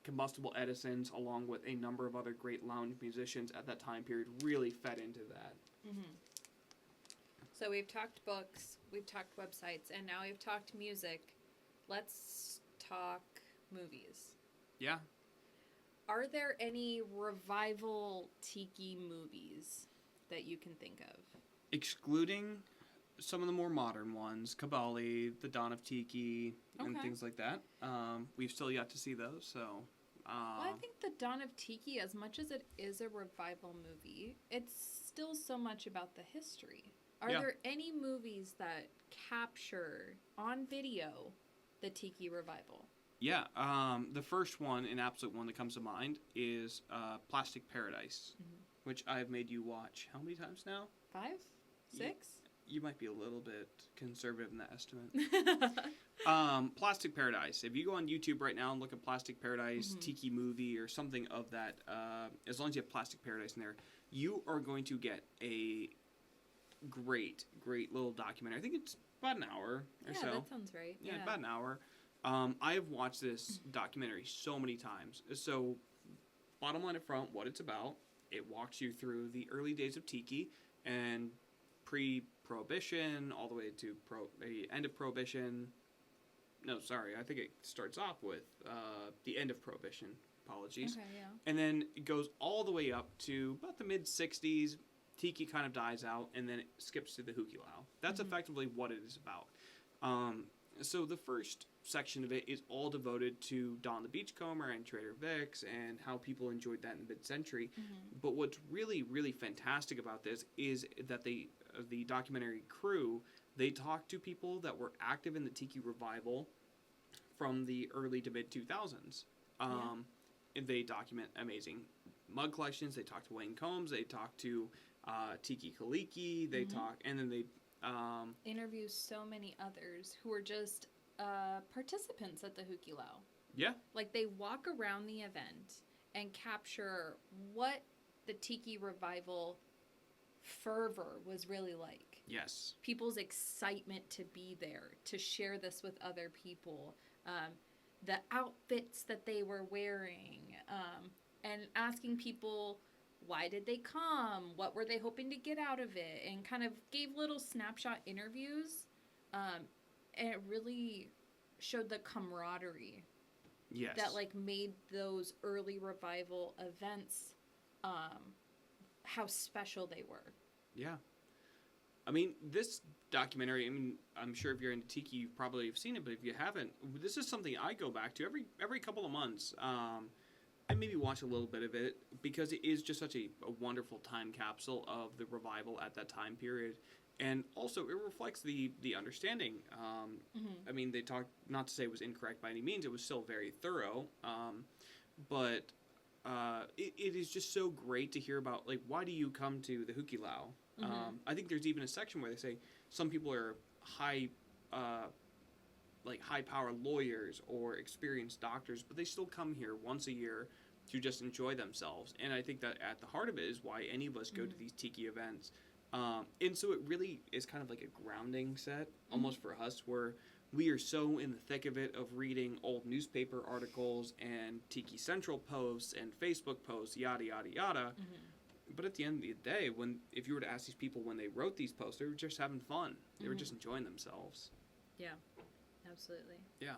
Combustible Edisons, along with a number of other great lounge musicians at that time period, really fed into that. So we've talked books, we've talked websites, and now we've talked music. Let's talk movies. Yeah. Are there any revival tiki movies that you can think of? Excluding some of the more modern ones, Kabali, The Dawn of Tiki, and things like that. We've still yet to see those, so... Well, I think The Dawn of Tiki, as much as it is a revival movie, it's still so much about the history. Are there any movies that capture, on video, the Tiki revival? Yeah, the first one, an absolute one that comes to mind, is Plastic Paradise, which I've made you watch how many times now? 5? 6? You might be a little bit conservative in that estimate. Plastic Paradise. If you go on YouTube right now and look at Plastic Paradise, Tiki movie, or something of that, as long as you have Plastic Paradise in there, you are going to get a great little documentary. I think it's about an hour or so. Yeah, that sounds right. Yeah, about an hour. I have watched this documentary so many times. So, bottom line up front, what it's about, it walks you through the early days of Tiki and pre-Prohibition all the way to the end of Prohibition. No, sorry, I think it starts off with the end of Prohibition. Apologies. Okay, yeah. And then it goes all the way up to about the mid-60s. Tiki kind of dies out, and then it skips to the hukilau. That's effectively what it is about. So the first section of it is all devoted to Don the Beachcomber and Trader Vic's and how people enjoyed that in the mid-century. But what's really, really fantastic about this is that the documentary crew, they talked to people that were active in the Tiki revival from the early to mid-2000s. They document amazing mug collections. They talk to Wayne Combs. They talk to Tiki Kaliki. They talk, and then they interview so many others who were just participants at the hukilau. Yeah. Like, they walk around the event and capture what the Tiki revival fervor was really like. Yes. People's excitement to be there, to share this with other people. The outfits that they were wearing, and asking people, why did they come? What were they hoping to get out of it? And kind of gave little snapshot interviews. And it really showed the camaraderie. Yes. That, like, made those early revival events, how special they were. Yeah. I mean, this documentary, I mean, I'm sure if you're into Tiki, you probably have seen it, but if you haven't, this is something I go back to every couple of months. I maybe watch a little bit of it because it is just such a wonderful time capsule of the revival at that time period. And also, it reflects the understanding. I mean, they talked, not to say it was incorrect by any means, it was still very thorough. But it is just so great to hear about, like, why do you come to the hukilau? I think there's even a section where they say some people are high-powered lawyers or experienced doctors, but they still come here once a year to just enjoy themselves. And I think that at the heart of it is why any of us go to these Tiki events. And so it really is kind of like a grounding set, almost for us, where we are so in the thick of it, of reading old newspaper articles and Tiki Central posts and Facebook posts, yada, yada, yada. But at the end of the day, if you were to ask these people when they wrote these posts, they were just having fun. They were just enjoying themselves. Yeah, absolutely. Yeah.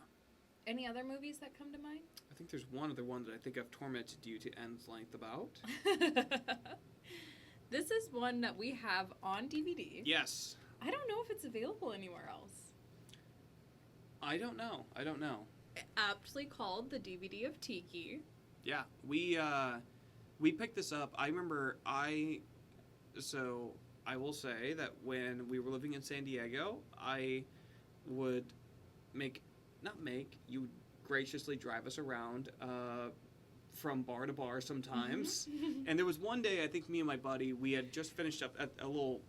Any other movies that come to mind? I think there's one other one that I think I've tormented you to end's length about. This is one that we have on DVD. Yes. I don't know if it's available anywhere else. I don't know. Aptly called the DVD of Tiki. Yeah, we picked this up. I remember so I will say that when we were living in San Diego, I would you would graciously drive us around from bar to bar sometimes. And there was one day, I think me and my buddy, we had just finished up at a little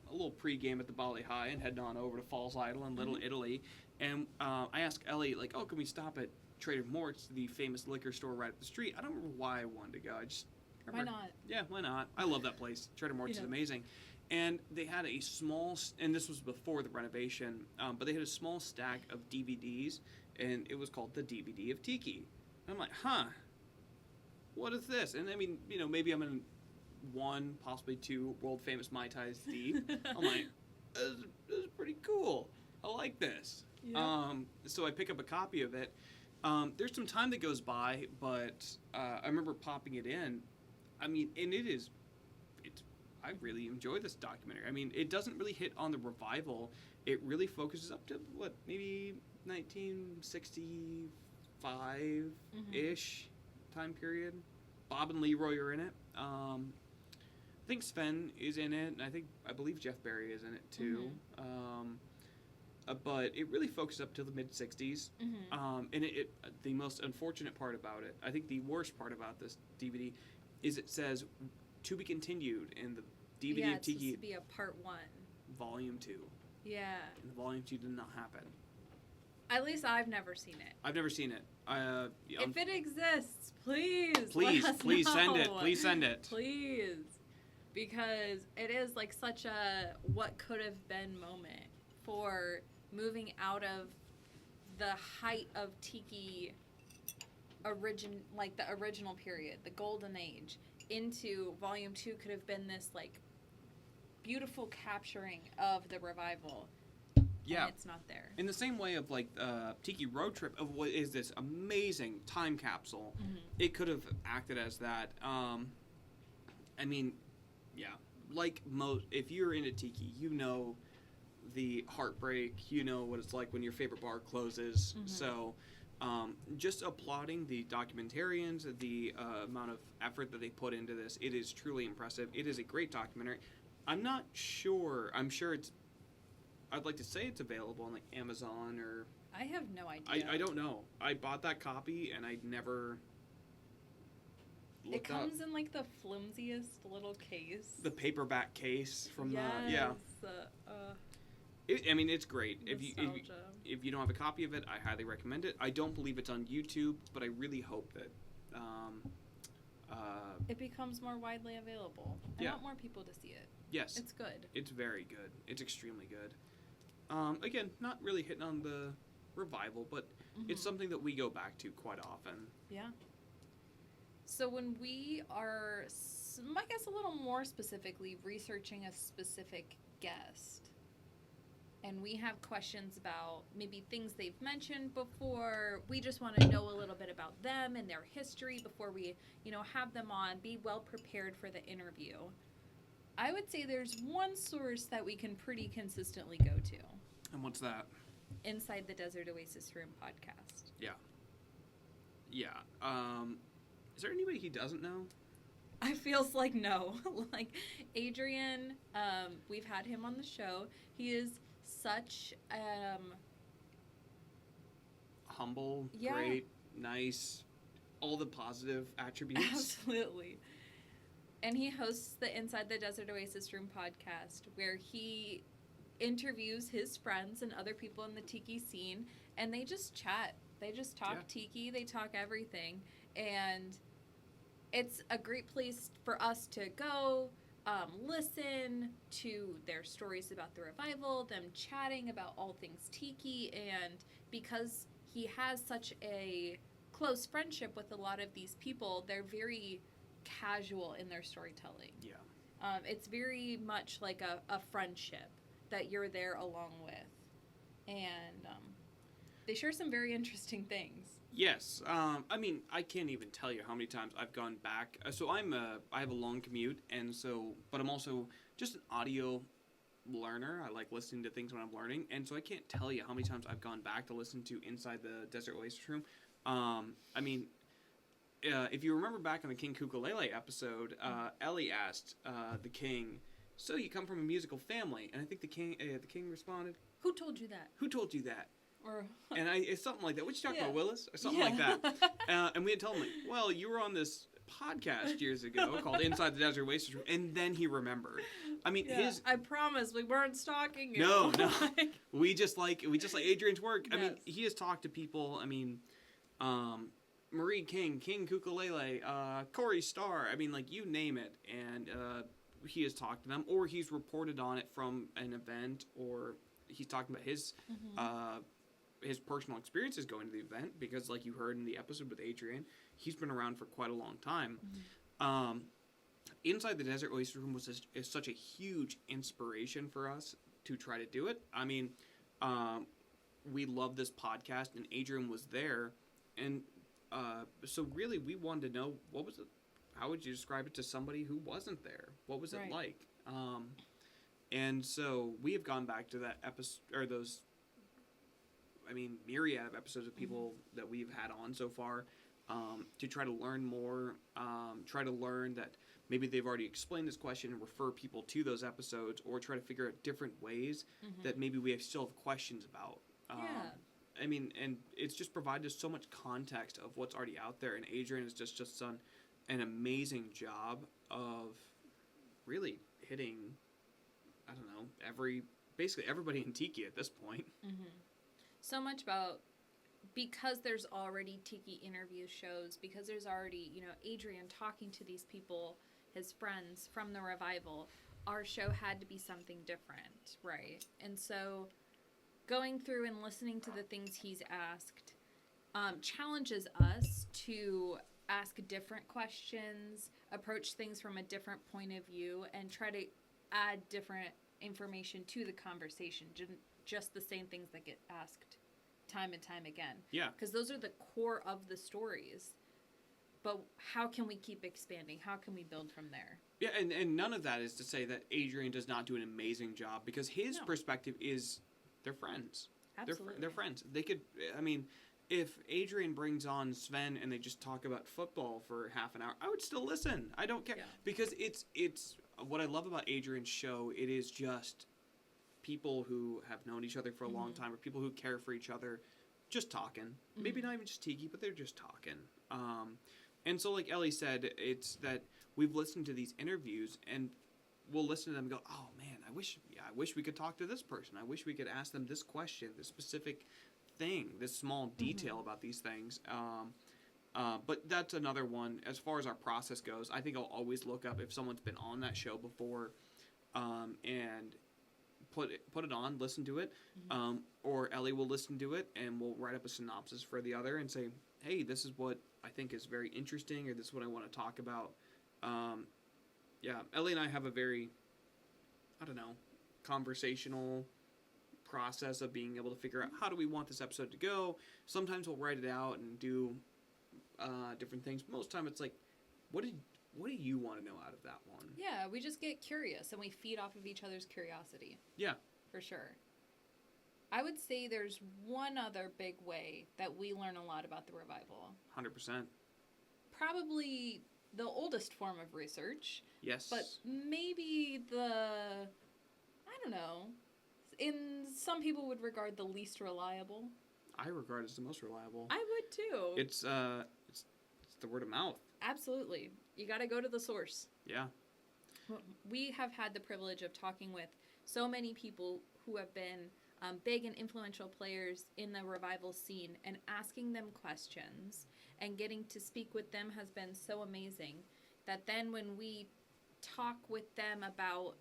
pregame at the Bali High and heading on over to Falls Idol in Little Italy. And I asked Ellie, like, oh, can we stop at Trader Mort's, the famous liquor store right up the street? I don't remember why I wanted to go. I just remember, why not? Yeah, why not? I love that place. Trader Mort's is amazing. And they had a small, and this was before the renovation, but they had a small stack of DVDs, and it was called the DVD of Tiki. And I'm like, huh, what is this? And I mean, maybe I'm in one, possibly two world famous Mai Tais deep. I'm like, this is pretty cool. I like this. Yeah. So I pick up a copy of it. There's some time that goes by, but I remember popping it in. I mean, and I really enjoy this documentary. I mean, it doesn't really hit on the revival. It really focuses up to, maybe 1965-ish time period. Bob and Leroy are in it. I think Sven is in it, and I believe Jeff Berry is in it too. But it really focuses up to the mid-60s. And the most unfortunate part about it, I think the worst part about this DVD, is it says, to be continued in the DVD of Tiki. It's supposed to be a part 1. Volume 2. Yeah. And Volume 2 did not happen. At least I've never seen it. I've never seen it. If it exists, please send it. Please send it. Please. Because it is like such a what could have been moment for moving out of the height of Tiki like the original period, the golden age, into Volume 2 could have been this, like, beautiful capturing of the revival. Yeah. And it's not there. In the same way of, like, Tiki Roadtrip, of what is this amazing time capsule, it could have acted as that. I mean, yeah. Like, if you're into Tiki, you know the heartbreak, you know what it's like when your favorite bar closes. So, just applauding the documentarians, the amount of effort that they put into this. It is truly impressive. It is a great documentary. I'm not sure. I'm sure I'd like to say it's available on, like, Amazon or... I have no idea. I don't know. I bought that copy and I never looked It comes in, like, the flimsiest little case. The paperback case from yes. Yeah. I mean, it's great. Nostalgia. If you don't have a copy of it, I highly recommend it. I don't believe it's on YouTube, but I really hope that it becomes more widely available. I want more people to see it. Yes. It's good. It's very good. It's extremely good. Again, not really hitting on the revival, but it's something that we go back to quite often. Yeah. So when we are, I guess a little more specifically, researching a specific guest, and we have questions about maybe things they've mentioned before, we just want to know a little bit about them and their history before we, have them on, be well prepared for the interview. I would say there's one source that we can pretty consistently go to. And what's that? Inside the Desert Oasis Room podcast. Yeah. Yeah. Is there anybody he doesn't know? I feels like no. Like, Adrian, we've had him on the show. He is such humble, great, nice, all the positive attributes. Absolutely. And he hosts the Inside the Desert Oasis Room podcast, where he interviews his friends and other people in the Tiki scene, and they just chat. They just talk Tiki. They talk everything. And it's a great place for us to go, listen to their stories about the revival, them chatting about all things Tiki, and because he has such a close friendship with a lot of these people, they're very casual in their storytelling. Yeah. It's very much like a friendship that you're there along with. And they share some very interesting things. Yes. I mean, I can't even tell you how many times I've gone back. So I have a long commute, and so, but I'm also just an audio learner. I like listening to things when I'm learning, and so I can't tell you how many times I've gone back to listen to Inside the Desert Oasis Room. I mean, if you remember back on the King Kukulele episode, Ellie asked the king, "So you come from a musical family?" And I think the king responded, "Who told you that? Who told you that?" Or and it's something like that. What you talking about, Willis? Or something like that. And we had told him, like, well, you were on this podcast years ago called Inside the Desert Oasis Room, and then he remembered. I mean, I promise we weren't stalking you. No. we just like Adrian's work. I mean, he has talked to people. I mean, Marie King Kukulele, Corey Starr. I mean, like, you name it, and he has talked to them, or he's reported on it from an event, or he's talking about his personal experiences going to the event, because, like you heard in the episode with Adrian, he's been around for quite a long time. Inside the Desert Oasis Room is such a huge inspiration for us to try to do it. I mean, we love this podcast, and Adrian was there, and so really we wanted to know, what was it? How would you describe it to somebody who wasn't there? What was it like? And so we have gone back to that episode, or those, I mean, myriad of episodes of people that we've had on so far, to try to learn more, try to learn that maybe they've already explained this question and refer people to those episodes, or try to figure out different ways that maybe we still have questions about. I mean, and it's just provided us so much context of what's already out there, and Adrian has just done an amazing job of really hitting, I don't know, basically everybody in Tiki at this point. So much about, because there's already Tiki interview shows, because there's already, Adrian talking to these people, his friends from the revival, our show had to be something different, right? And so going through and listening to the things he's asked challenges us to ask different questions, approach things from a different point of view, and try to add different information to the conversation, just the same things that get asked time and time again. Yeah. Because those are the core of the stories. But how can we keep expanding? How can we build from there? Yeah, and none of that is to say that Adrian does not do an amazing job, because his perspective is they're friends. Absolutely. They're friends. They could, I mean, if Adrian brings on Sven and they just talk about football for half an hour, I would still listen. I don't care. Yeah. Because it's what I love about Adrian's show, it is just people who have known each other for a long time, or people who care for each other, just talking. Maybe not even just Tiki, but they're just talking. And so, like Ellie said, it's that we've listened to these interviews, and we'll listen to them and go, oh, man, I wish we could talk to this person. I wish we could ask them this question, this specific thing, this small detail about these things. But that's another one. As far as our process goes, I think I'll always look up if someone's been on that show before, and put it on, listen to it, or Ellie will listen to it, and we'll write up a synopsis for the other and say, hey, this is what I think is very interesting, or this is what I want to talk about. Ellie and I have a very, I don't know, conversational process of being able to figure out how do we want this episode to go. Sometimes we'll write it out and do different things. Most of the time it's like, what do you want to know out of that one? Yeah, we just get curious, and we feed off of each other's curiosity. Yeah. For sure. I would say there's one other big way that we learn a lot about the revival. 100%. Probably the oldest form of research. Yes. But maybe I don't know, some people would regard the least reliable. I regard it as the most reliable. I would too. It's the word of mouth. Absolutely. You got to go to the source. Yeah. We have had the privilege of talking with so many people who have been big and influential players in the revival scene, and asking them questions and getting to speak with them has been so amazing that then when we talk with them about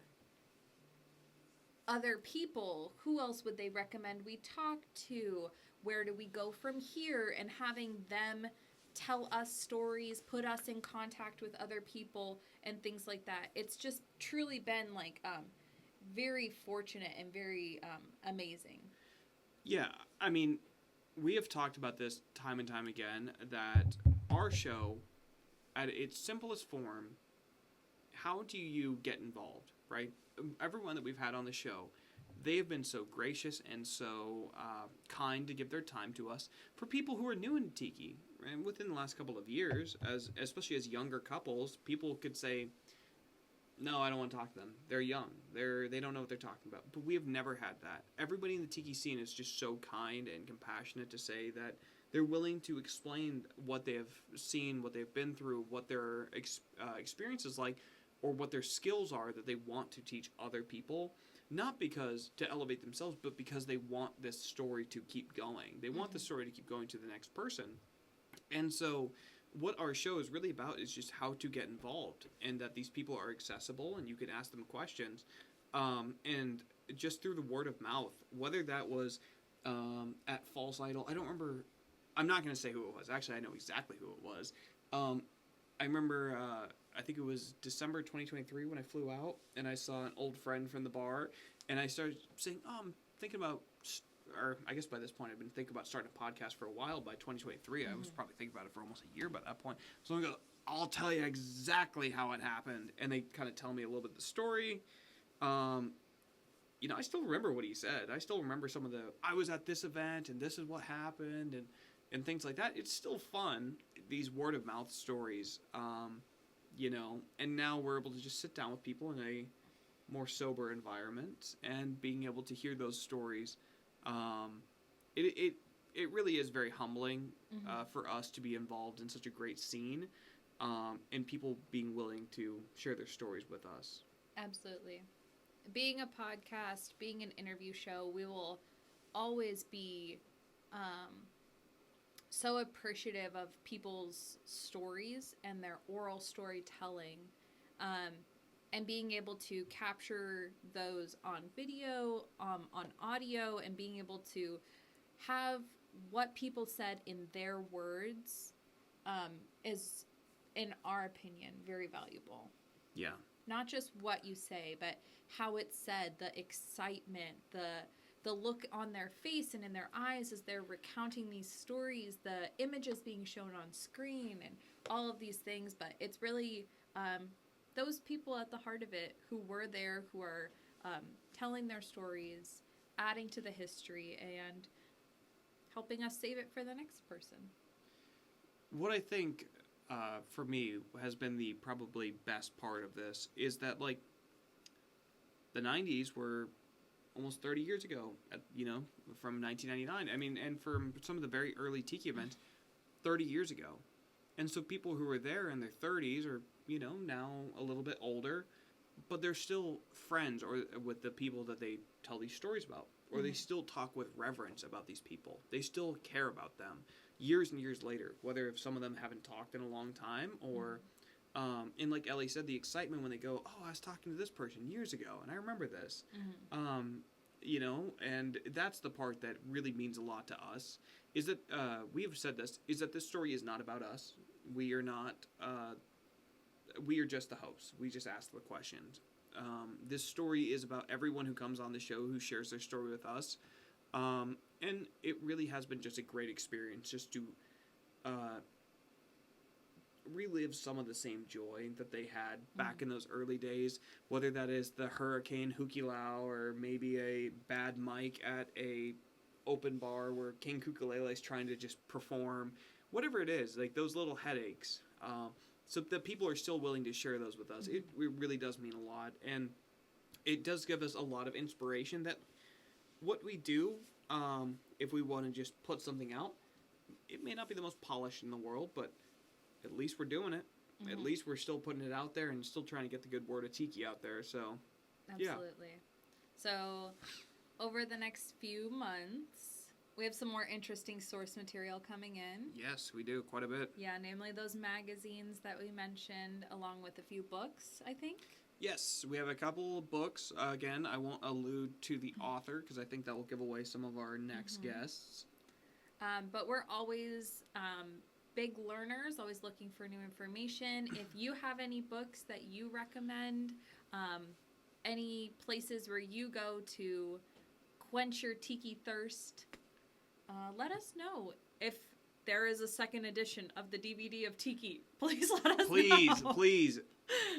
other people, who else would they recommend we talk to? Where do we go from here? And having them tell us stories, put us in contact with other people and things like that. It's just truly been like very fortunate and very amazing. Yeah, I mean, we have talked about this time and time again, that our show, at its simplest form, how do you get involved, right? Everyone that we've had on the show, they have been so gracious and so kind to give their time to us. For people who are new in Tiki, and within the last couple of years, especially as younger couples, people could say, no, I don't want to talk to them. They're young. They don't know what they're talking about. But we have never had that. Everybody in the Tiki scene is just so kind and compassionate to say that they're willing to explain what they have seen, what they've been through, what their experience is like, or what their skills are that they want to teach other people. Not because to elevate themselves, but because they want this story to keep going. They want the story to keep going to the next person. And so what our show is really about is just how to get involved, and that these people are accessible and you can ask them questions. And just through the word of mouth, whether that was at False Idol, I don't remember. I'm not going to say who it was. Actually, I know exactly who it was. I remember, I think it was December 2023 when I flew out, and I saw an old friend from the bar, and I started saying, I'm thinking about, or I guess by this point I've been thinking about starting a podcast for a while. By 2023, I was probably thinking about it for almost a year by that point. So I'm going to go, I'll tell you exactly how it happened. And they kind of tell me a little bit of the story. I still remember what he said. I still remember some of I was at this event, and this is what happened, and things like that. It's still fun, these word of mouth stories, and now we're able to just sit down with people in a more sober environment and being able to hear those stories. It really is very humbling for us to be involved in such a great scene, and people being willing to share their stories with us. Absolutely. Being a podcast, being an interview show, we will always be so appreciative of people's stories and their oral storytelling. and being able to capture those on video, on audio, and being able to have what people said in their words is, in our opinion, very valuable. Yeah. Not just what you say, but how it's said, the excitement, the look on their face and in their eyes as they're recounting these stories, the images being shown on screen, and all of these things. But it's really those people at the heart of it who were there, who are telling their stories, adding to the history, and helping us save it for the next person. What I think, for me, has been the probably best part of this is that, like, the 90s were almost 30 years ago, from 1999. I mean, and from some of the very early Tiki events, 30 years ago. And so people who were there in their 30s are, now a little bit older, but they're still friends or with the people that they tell these stories about. Or they still talk with reverence about these people. They still care about them years and years later, whether if some of them haven't talked in a long time or, and like Ellie said, the excitement when they go, oh, I was talking to this person years ago and I remember this, and that's the part that really means a lot to us, is that, we have said this, is that this story is not about us. We are not, we are just the hosts. We just ask the questions. This story is about everyone who comes on the show who shares their story with us. And it really has been just a great experience just to relive some of the same joy that they had back in those early days, whether that is the Hurricane Hukilau or maybe a bad mic at a open bar where King Kukulele is trying to just perform, whatever it is, like those little headaches. So that people are still willing to share those with us. It really does mean a lot. And it does give us a lot of inspiration that what we do, if we want to just put something out, it may not be the most polished in the world, but at least we're doing it. At least we're still putting it out there and still trying to get the good word of Tiki out there. So, absolutely. Yeah. So, over the next few months, we have some more interesting source material coming in. Yes, we do. Quite a bit. Yeah, namely those magazines that we mentioned, along with a few books, I think. Yes, we have a couple of books. Again, I won't allude to the author because I think that will give away some of our next guests. But we're always big learners, always looking for new information. If you have any books that you recommend, any places where you go to quench your Tiki thirst, let us know. If there is a second edition of the DVD of Tiki, please let us know. Please.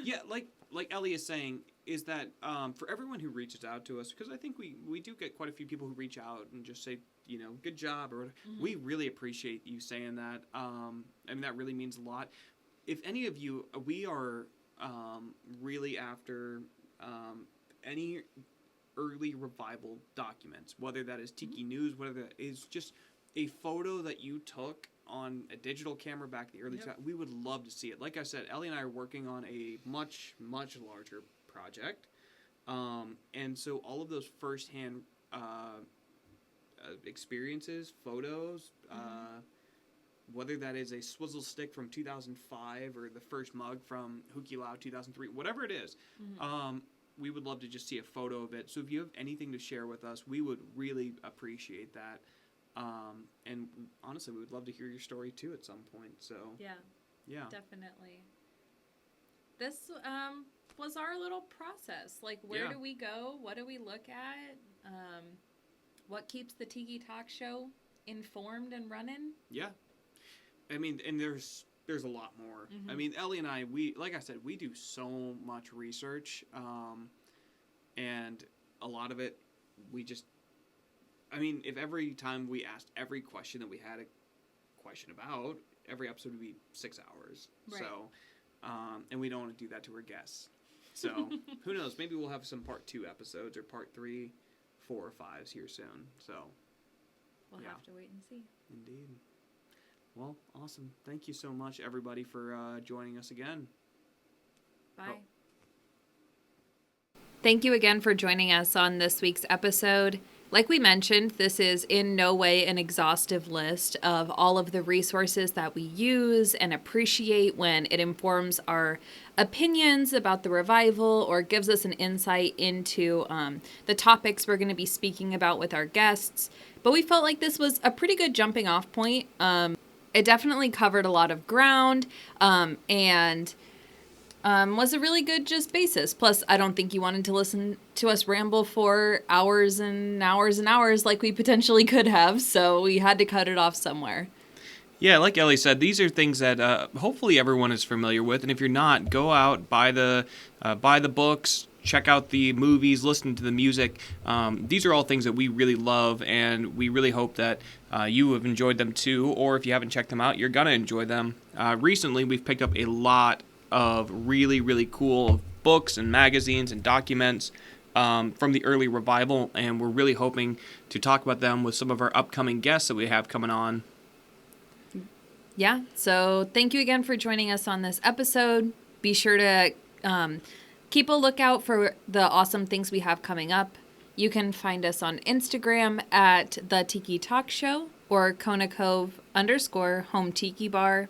Yeah, like Ellie is saying, is that for everyone who reaches out to us, because I think we do get quite a few people who reach out and just say, good job, or we really appreciate you saying that. I mean, that really means a lot. If any of you, we are really after any early revival documents, whether that is Tiki News, whether that is just a photo that you took on a digital camera back in the early time, we would love to see it. Like I said, Ellie and I are working on a much, much larger project. And so all of those firsthand experiences, photos, whether that is a swizzle stick from 2005 or the first mug from Hukilau 2003, whatever it is, we would love to just see a photo of it. So if you have anything to share with us, we would really appreciate that. And honestly, we would love to hear your story too at some point. So yeah, definitely. This was our little process. Like, where do we go? What do we look at? What keeps the Tiki Talk Show informed and running? Yeah, I mean, and there's a lot more. I mean, Ellie and I, like I said, we do so much research, and a lot of it, if every time we asked every question that we had a question about, every episode would be 6 hours. Right. So, and we don't want to do that to our guests. So, who knows? Maybe we'll have some part 2 episodes or part 3, 4, or 5s here soon. So, we'll have to wait and see. Indeed. Well, awesome. Thank you so much, everybody, for joining us again. Bye. Thank you again for joining us on this week's episode. Like we mentioned, this is in no way an exhaustive list of all of the resources that we use and appreciate when it informs our opinions about the revival or gives us an insight into the topics we're going to be speaking about with our guests. But we felt like this was a pretty good jumping off point. It definitely covered a lot of ground and was a really good just basis. Plus, I don't think you wanted to listen to us ramble for hours and hours and hours like we potentially could have, so we had to cut it off somewhere. Yeah, like Ellie said, these are things that hopefully everyone is familiar with, and if you're not, go out, buy the books, check out the movies, listen to the music. These are all things that we really love, and we really hope that you have enjoyed them too, or if you haven't checked them out, you're going to enjoy them. Recently, we've picked up a lot of really, really cool books and magazines and documents from the early revival, and we're really hoping to talk about them with some of our upcoming guests that we have coming on. Yeah, so thank you again for joining us on this episode. Be sure to keep a lookout for the awesome things we have coming up. You can find us on Instagram at The Tiki Talk Show or Kona Cove _Home Tiki Bar.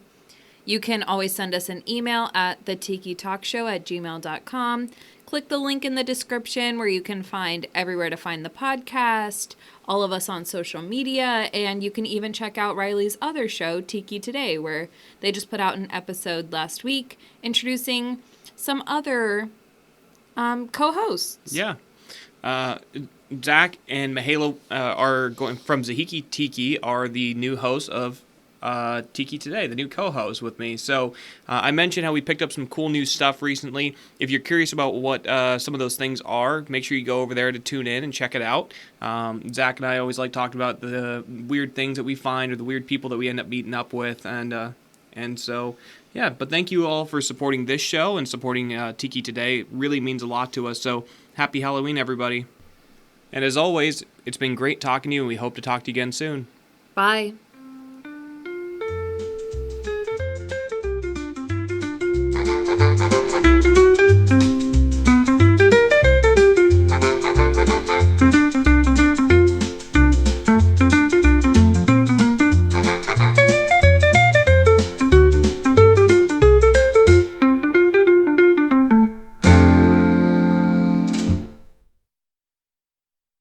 You can always send us an email at thetikitalkshow@gmail.com. Click the link in the description where you can find everywhere to find the podcast, all of us on social media, and you can even check out Ryley's other show, Tiki Today, where they just put out an episode last week introducing some other co-hosts. Yeah. Zach and Mahalo are going from Zahiki Tiki are the new hosts of Tiki Today, the new co-host with me. So I mentioned how we picked up some cool new stuff recently. If you're curious about what some of those things are, make sure you go over there to tune in and check it out. Zach and I always like talking about the weird things that we find or the weird people that we end up meeting up with. And so, yeah, but thank you all for supporting this show and supporting Tiki Today. It really means a lot to us. So happy Halloween, everybody. And as always, it's been great talking to you, and we hope to talk to you again soon. Bye.